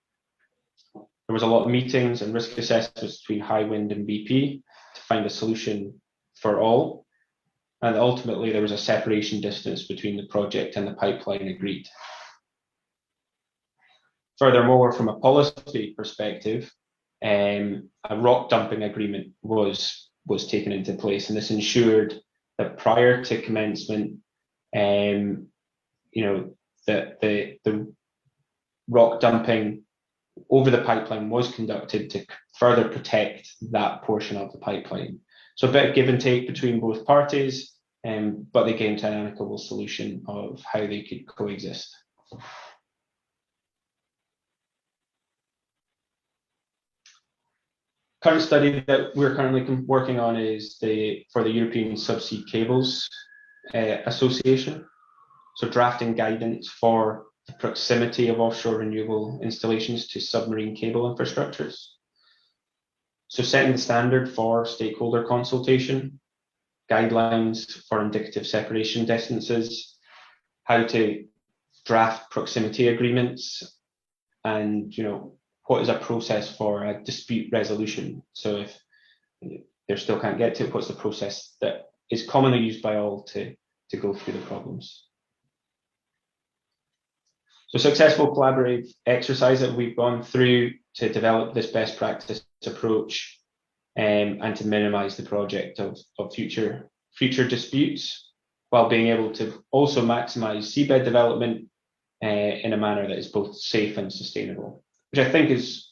There was a lot of meetings and risk assessments between Highwind and BP to find a solution for all. And ultimately, there was a separation distance between the project and the pipeline agreed. Furthermore, from a policy perspective, a rock dumping agreement was taken into place, and this ensured that prior to commencement, that the rock dumping over the pipeline was conducted to further protect that portion of the pipeline. So a bit of give and take between both parties, but they came to an amicable solution of how they could coexist. Current study that we're currently working on is for the European Subsea Cables Association. So drafting guidance for the proximity of offshore renewable installations to submarine cable infrastructures. So setting the standard for stakeholder consultation, guidelines for indicative separation distances, how to draft proximity agreements, and what is a process for a dispute resolution. So if they still can't get to it, what's the process that is commonly used by all to go through the problems. So successful collaborative exercise that we've gone through to develop this best practice approach and to minimize the project of future disputes, while being able to also maximize seabed development in a manner that is both safe and sustainable, which I think is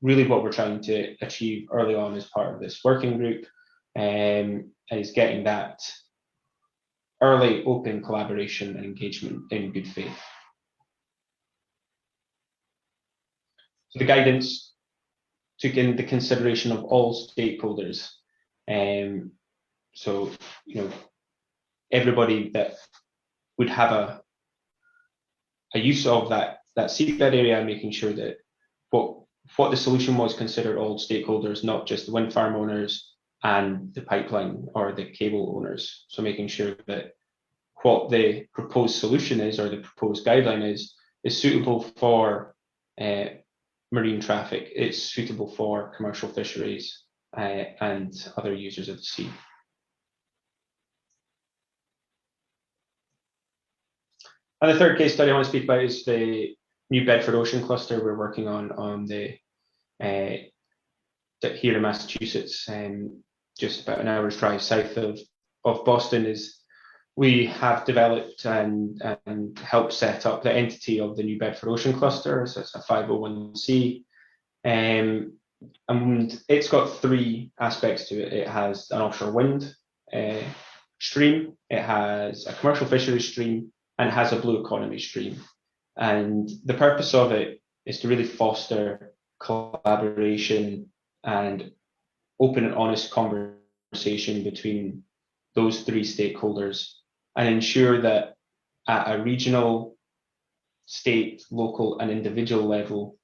really what we're trying to achieve early on as part of this working group, and is getting that early open collaboration and engagement in good faith. So the guidance took in the consideration of all stakeholders. So, everybody that would have a use of that seabed area, and making sure that what the solution was considered all stakeholders, not just the wind farm owners and the pipeline or the cable owners. So making sure that what the proposed solution is, or the proposed guideline is suitable for marine traffic, it's suitable for commercial fisheries and other users of the sea. And the third case study I want to speak about is the New Bedford Ocean cluster we're working on the here in Massachusetts, just about an hour's drive south of Boston. Is we have developed and helped set up the entity of the New Bedford Ocean cluster. So it's a 501c, and it's got three aspects to it. It has an offshore wind stream, it has a commercial fisheries stream, and it has a blue economy stream. And the purpose of it is to really foster collaboration and open and honest conversation between those three stakeholders, and ensure that at a regional, state, local, and individual level,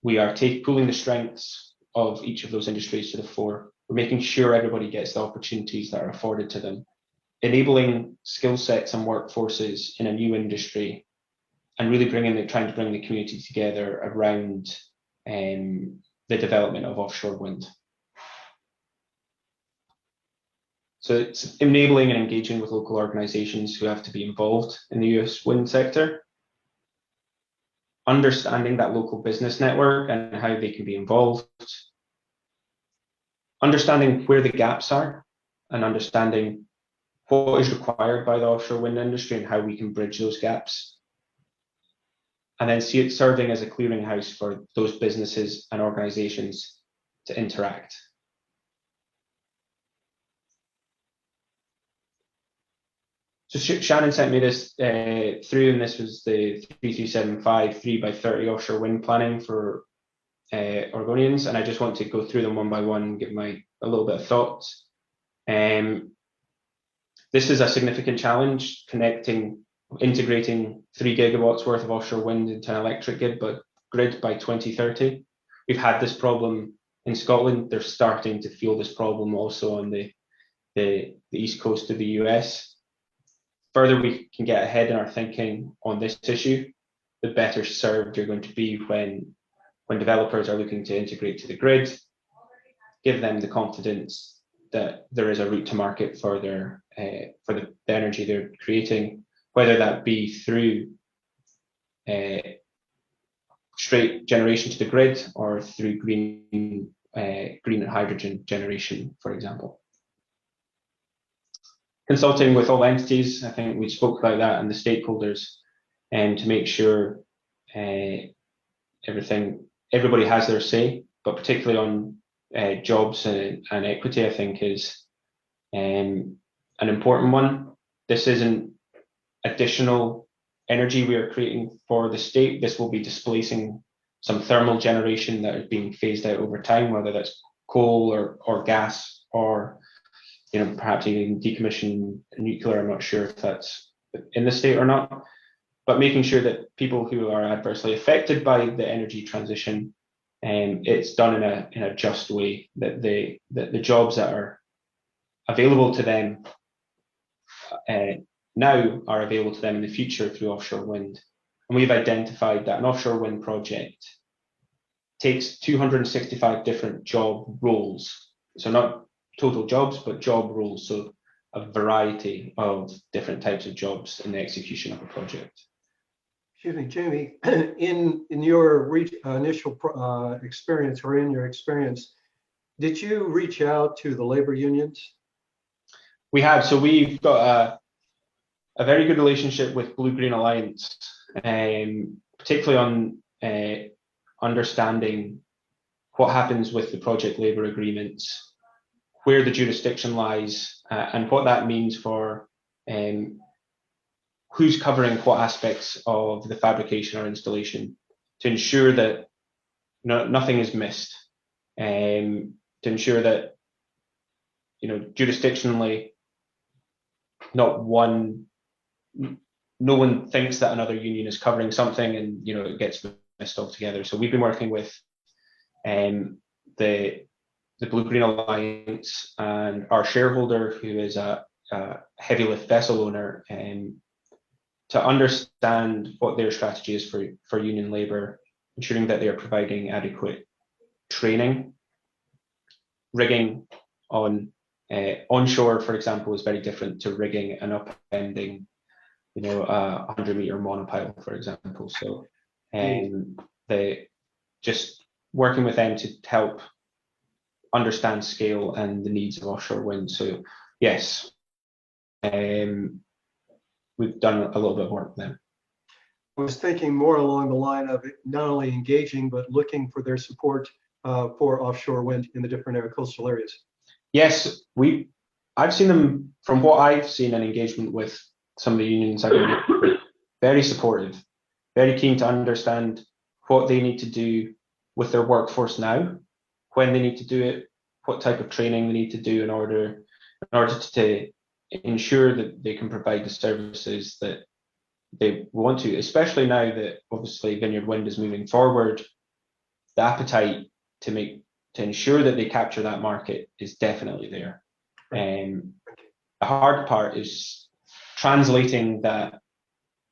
we are pooling the strengths of each of those industries to the fore. We're making sure everybody gets the opportunities that are afforded to them, enabling skill sets and workforces in a new industry, and really trying to bring the community together around the development of offshore wind. So it's enabling and engaging with local organizations who have to be involved in the US wind sector, understanding that local business network and how they can be involved, understanding where the gaps are, and understanding what is required by the offshore wind industry and how we can bridge those gaps. And then see it serving as a clearinghouse for those businesses and organizations to interact. So Shannon sent me this through, and this was the 3375 3x30 offshore wind planning for Oregonians, and I just want to go through them one by one and give a little bit of thoughts. This is a significant challenge, integrating 3 gigawatts worth of offshore wind into an electric grid by 2030. We've had this problem in Scotland. They're starting to feel this problem also on the east coast of the US. Further we can get ahead in our thinking on this issue, the better served you're going to be when developers are looking to integrate to the grid. Give them the confidence that there is a route to market for the energy they're creating, whether that be through straight generation to the grid or through green hydrogen generation, for example. Consulting with all entities, I think we spoke about that, and the stakeholders, to make sure everybody has their say, but particularly on jobs and equity, I think is an important one. This isn't additional energy we are creating for the state. This will be displacing some thermal generation that is being phased out over time, whether that's coal or gas, or perhaps even decommission nuclear. I'm not sure if that's in the state or not, but making sure that people who are adversely affected by the energy transition, it's done in a just way, that the jobs that are available to them now are available to them in the future through offshore wind. And we've identified that an offshore wind project takes 265 different job roles. So not total jobs, but job roles. So a variety of different types of jobs in the execution of a project. Excuse me, Jamie, in your initial experience, or in your experience, did you reach out to the labor unions? We have. So we've got a very good relationship with Blue Green Alliance, particularly on understanding what happens with the project labour agreements, where the jurisdiction lies, and what that means for who's covering what aspects of the fabrication or installation, to ensure that nothing is missed, to ensure that jurisdictionally no one thinks that another union is covering something and it gets missed altogether. So we've been working with the Blue Green Alliance and our shareholder, who is a heavy lift vessel owner, to understand what their strategy is for union labour, ensuring that they are providing adequate training. Rigging on onshore, for example, is very different to rigging and upending, a 100-meter monopile, for example. So, they just working with them to help understand scale and the needs of offshore wind. So, yes, we've done a little bit of work with them. I was thinking more along the line of not only engaging, but looking for their support for offshore wind in the different coastal areas. Yes, I've seen them, from what I've seen, an engagement with some of the unions I've been with, very supportive, very keen to understand what they need to do with their workforce now, when they need to do it, what type of training they need to do in order to ensure that they can provide the services that they want to, especially now that obviously Vineyard Wind is moving forward. The appetite to ensure that they capture that market is definitely there. The hard part is translating that,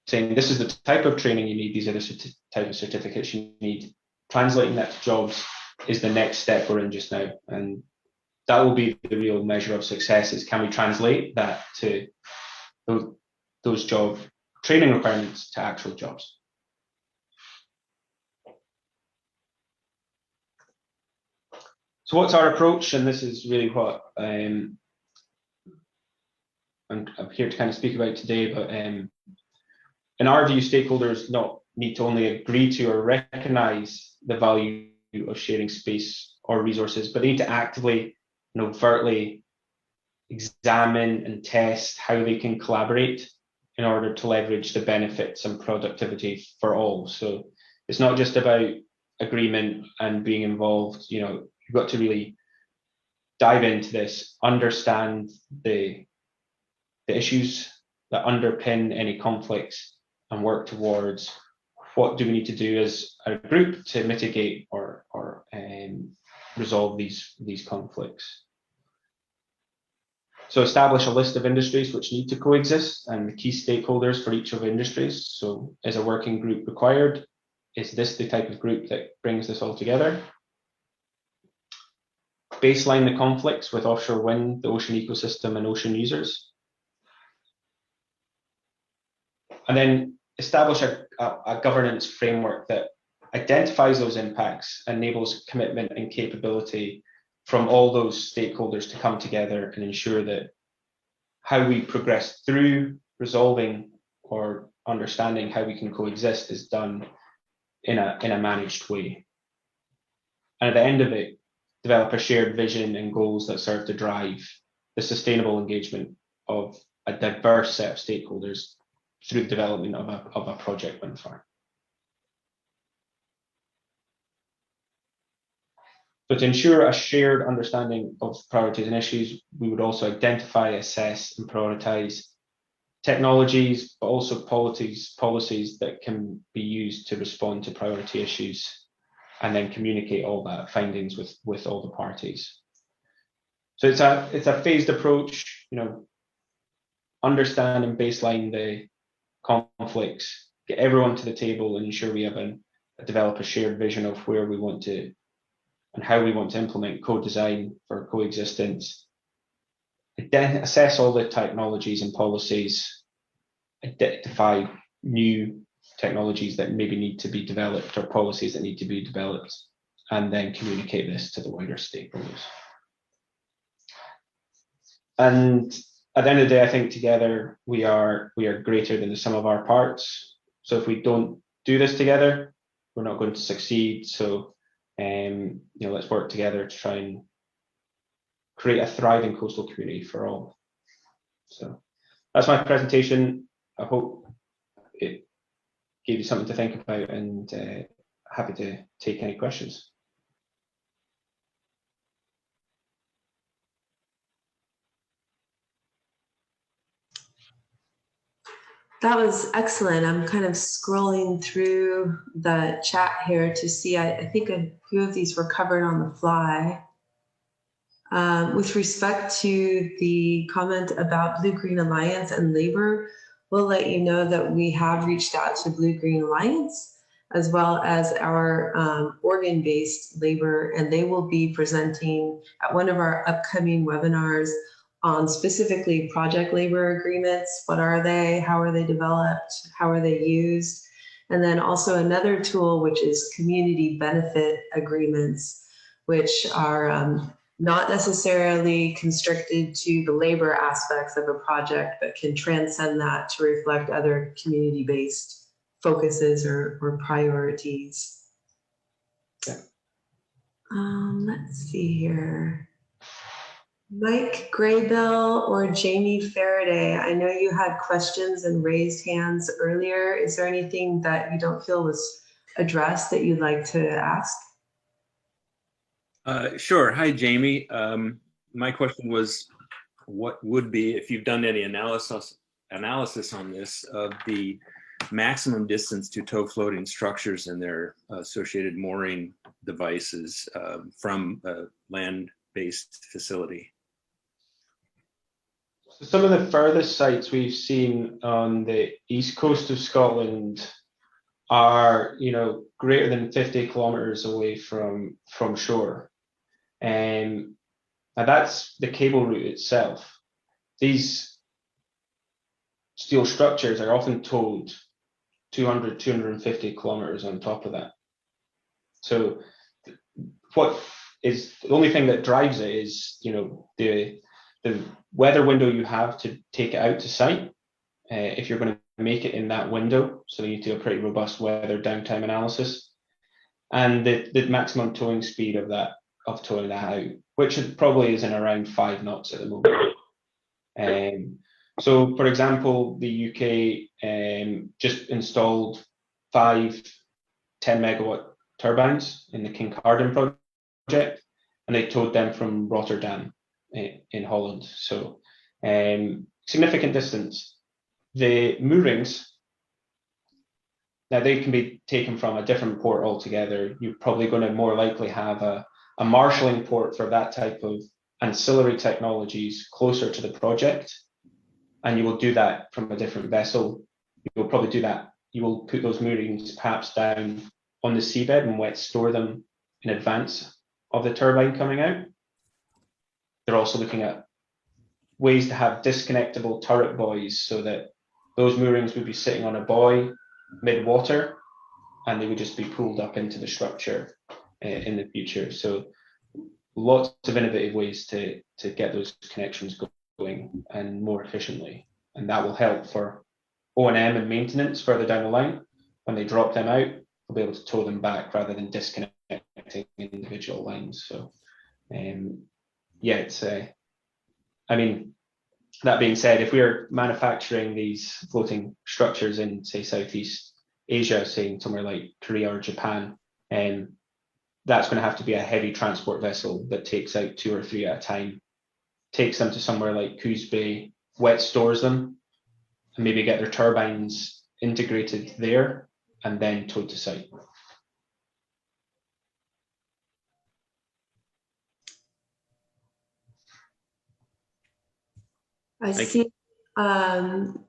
saying this is the type of training you need, these are the type of certificates you need. Translating that to jobs is the next step we're in just now, and that will be the real measure of success, is can we translate that to those job training requirements to actual jobs. So what's our approach? And this is really what I'm here to kind of speak about today, but in our view, stakeholders not need to only agree to or recognize the value of sharing space or resources, but they need to actively, overtly examine and test how they can collaborate in order to leverage the benefits and productivity for all. So it's not just about agreement and being involved. You've got to really dive into this, understand the issues that underpin any conflicts, and work towards what do we need to do as a group to mitigate or resolve these conflicts. So establish a list of industries which need to coexist and the key stakeholders for each of the industries. So is a working group required? Is this the type of group that brings this all together? Baseline the conflicts with offshore wind, the ocean ecosystem, and ocean users. And then establish a governance framework that identifies those impacts, enables commitment and capability from all those stakeholders to come together and ensure that how we progress through resolving or understanding how we can coexist is done in a managed way. And at the end of it, develop a shared vision and goals that serve to drive the sustainable engagement of a diverse set of stakeholders through the development of a project wind farm. So to ensure a shared understanding of priorities and issues, we would also identify, assess, and prioritize technologies, but also policies that can be used to respond to priority issues, and then communicate all that findings with all the parties. So it's a phased approach, understand and baseline the conflicts, get everyone to the table and ensure we have develop a shared vision of where we want to and how we want to implement co-design for coexistence, assess all the technologies and policies, identify new technologies that maybe need to be developed or policies that need to be developed, and then communicate this to the wider stakeholders. And at the end of the day, I think together we are greater than the sum of our parts. So if we don't do this together, we're not going to succeed. So let's work together to try and create a thriving coastal community for all. So that's my presentation. I hope it gave you something to think about, and happy to take any questions. That was excellent. I'm kind of scrolling through the chat here to see, I think a few of these were covered on the fly. With respect to the comment about Blue Green Alliance and labor, we'll let you know that we have reached out to Blue Green Alliance as well as our Oregon-based labor, and they will be presenting at one of our upcoming webinars on specifically project labor agreements. What are they? How are they developed? How are they used? And then also another tool, which is community benefit agreements, which are not necessarily constricted to the labor aspects of a project, but can transcend that to reflect other community-based focuses or priorities. Yeah. Let's see here. Mike Graybill or Jamie Faraday, I know you had questions and raised hands earlier. Is there anything that you don't feel was addressed that you'd like to ask? Sure. Hi, Jamie. My question was, what would be, if you've done any analysis on this, of the maximum distance to tow floating structures and their associated mooring devices from a land-based facility? So some of the furthest sites we've seen on the east coast of Scotland are, greater than 50 kilometers away from shore. And that's the cable route itself. These steel structures are often towed 200, 250 kilometers on top of that. So what is the only thing that drives it is, the weather window you have to take it out to site. If you're going to make it in that window, so you need to do a pretty robust weather downtime analysis, and the maximum towing speed of towing that out, which probably is in around 5 knots at the moment. So, for example, the UK just installed 5 10-megawatt turbines in the Kincardine project, and they towed them from Rotterdam in Holland. So, significant distance. The moorings, now they can be taken from a different port altogether. You're probably going to more likely have a marshalling port for that type of ancillary technologies closer to the project, and you will do that from a different vessel. You'll probably do that. You will put those moorings perhaps down on the seabed and wet store them in advance of the turbine coming out. They're also looking at ways to have disconnectable turret buoys so that those moorings would be sitting on a buoy mid-water and they would just be pulled up into the structure in the future. So lots of innovative ways to get those connections going and more efficiently. And that will help for O&M and maintenance further down the line. When they drop them out, they'll be able to tow them back rather than disconnecting individual lines. So yeah, it's I mean, that being said, if we're manufacturing these floating structures in, say, Southeast Asia, say somewhere like Korea or Japan, that's going to have to be a heavy transport vessel that takes out 2 or 3 at a time, takes them to somewhere like Coos Bay, wet stores them, and maybe get their turbines integrated there and then towed to site. I see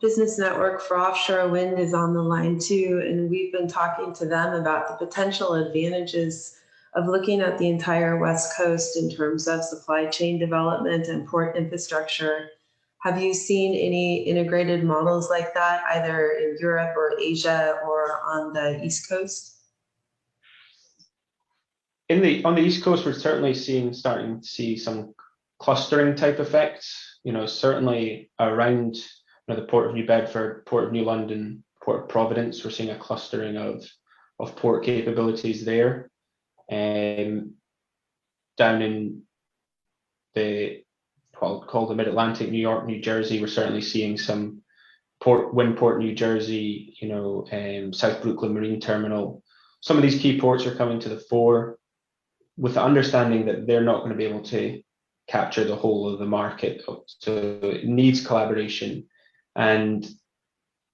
Business Network for Offshore Wind is on the line too, and we've been talking to them about the potential advantages of looking at the entire West Coast in terms of supply chain development and port infrastructure. Have you seen any integrated models like that, either in Europe or Asia or on the East Coast? On the East Coast, we're certainly starting to see some clustering type effects. Certainly around the Port of New Bedford, Port of New London, Port of Providence, we're seeing a clustering of port capabilities there. Down in the called the Mid-Atlantic, New York, New Jersey, we're certainly seeing some Windport, New Jersey, South Brooklyn Marine Terminal. Some of these key ports are coming to the fore with the understanding that they're not going to be able to capture the whole of the market. So it needs collaboration. And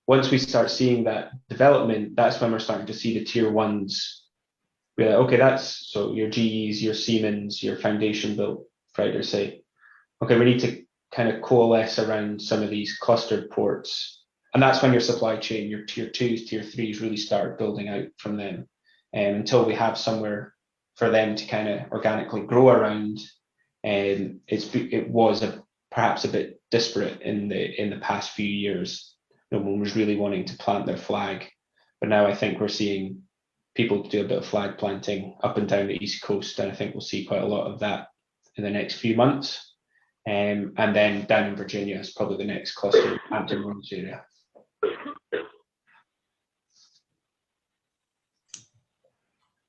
once we start seeing that development, that's when we're starting to see the tier ones. We're like, okay, so your GEs, your Siemens, your foundation built providers say, okay, we need to kind of coalesce around some of these clustered ports. And that's when your supply chain, your tier 2s, tier 3s really start building out from them. Until we have somewhere for them to kind of organically grow around. It was perhaps a bit disparate in the past few years. No one was really wanting to plant their flag, but now I think we're seeing people do a bit of flag planting up and down the East Coast, and I think we'll see quite a lot of that in the next few months. And then down in Virginia is probably the next cluster, Hampton Roads area.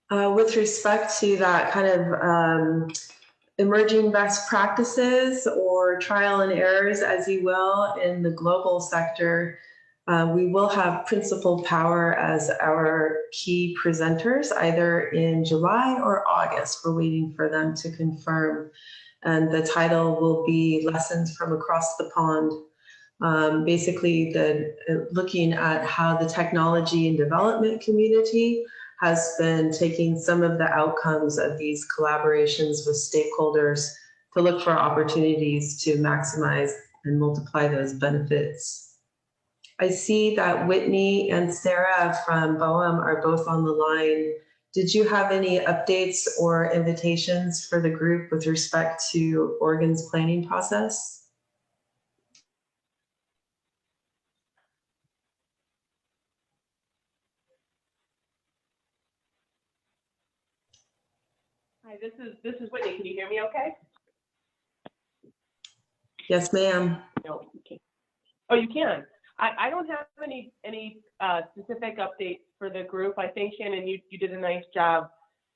With respect to that kind of emerging best practices or trial and errors, as you will, in the global sector, we will have Principal Power as our key presenters, either in July or August. We're waiting for them to confirm. And the title will be Lessons from Across the Pond. Basically, looking at how the technology and development community has been taking some of the outcomes of these collaborations with stakeholders to look for opportunities to maximize and multiply those benefits. I see that Whitney and Sarah from BOEM are both on the line. Did you have any updates or invitations for the group with respect to Oregon's planning process? Hi, this is Whitney. Can you hear me okay? Yes, ma'am. No, you can't. Oh, you can. I don't have any specific updates for the group. I think, Shannon, you did a nice job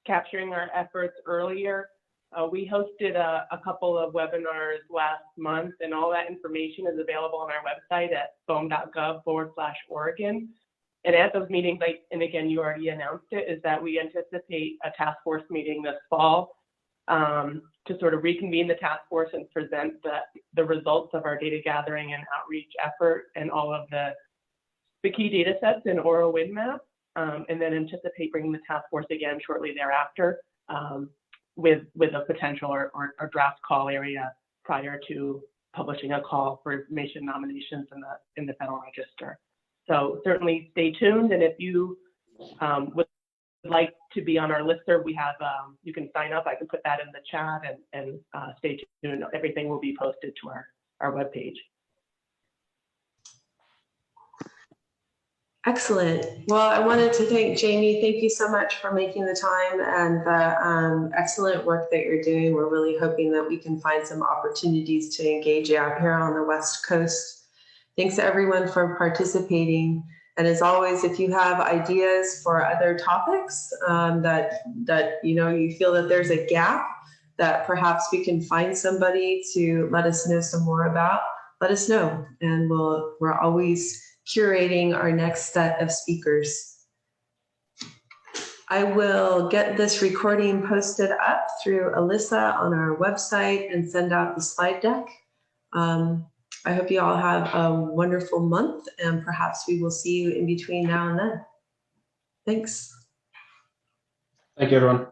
capturing our efforts earlier. We hosted a couple of webinars last month, and all that information is available on our website at foam.gov/Oregon. And at those meetings, and again, you already announced it, is that we anticipate a task force meeting this fall to sort of reconvene the task force and present the results of our data gathering and outreach effort and all of the key data sets in Oro Wind Map, and then anticipate bringing the task force again shortly thereafter with a potential or draft call area prior to publishing a call for information nominations in the Federal Register. So certainly stay tuned, and if you would like to be on our listserv, we have you can sign up. I can put that in the chat, and stay tuned. Everything will be posted to our webpage. Excellent. Well, I wanted to thank Jamie. Thank you so much for making the time and the excellent work that you're doing. We're really hoping that we can find some opportunities to engage out here on the West Coast. Thanks to everyone for participating. And as always, if you have ideas for other topics that you feel that there's a gap that perhaps we can find somebody to let us know some more about, let us know. And we're always curating our next set of speakers. I will get this recording posted up through Alyssa on our website and send out the slide deck. I hope you all have a wonderful month, and perhaps we will see you in between now and then. Thanks. Thank you, everyone.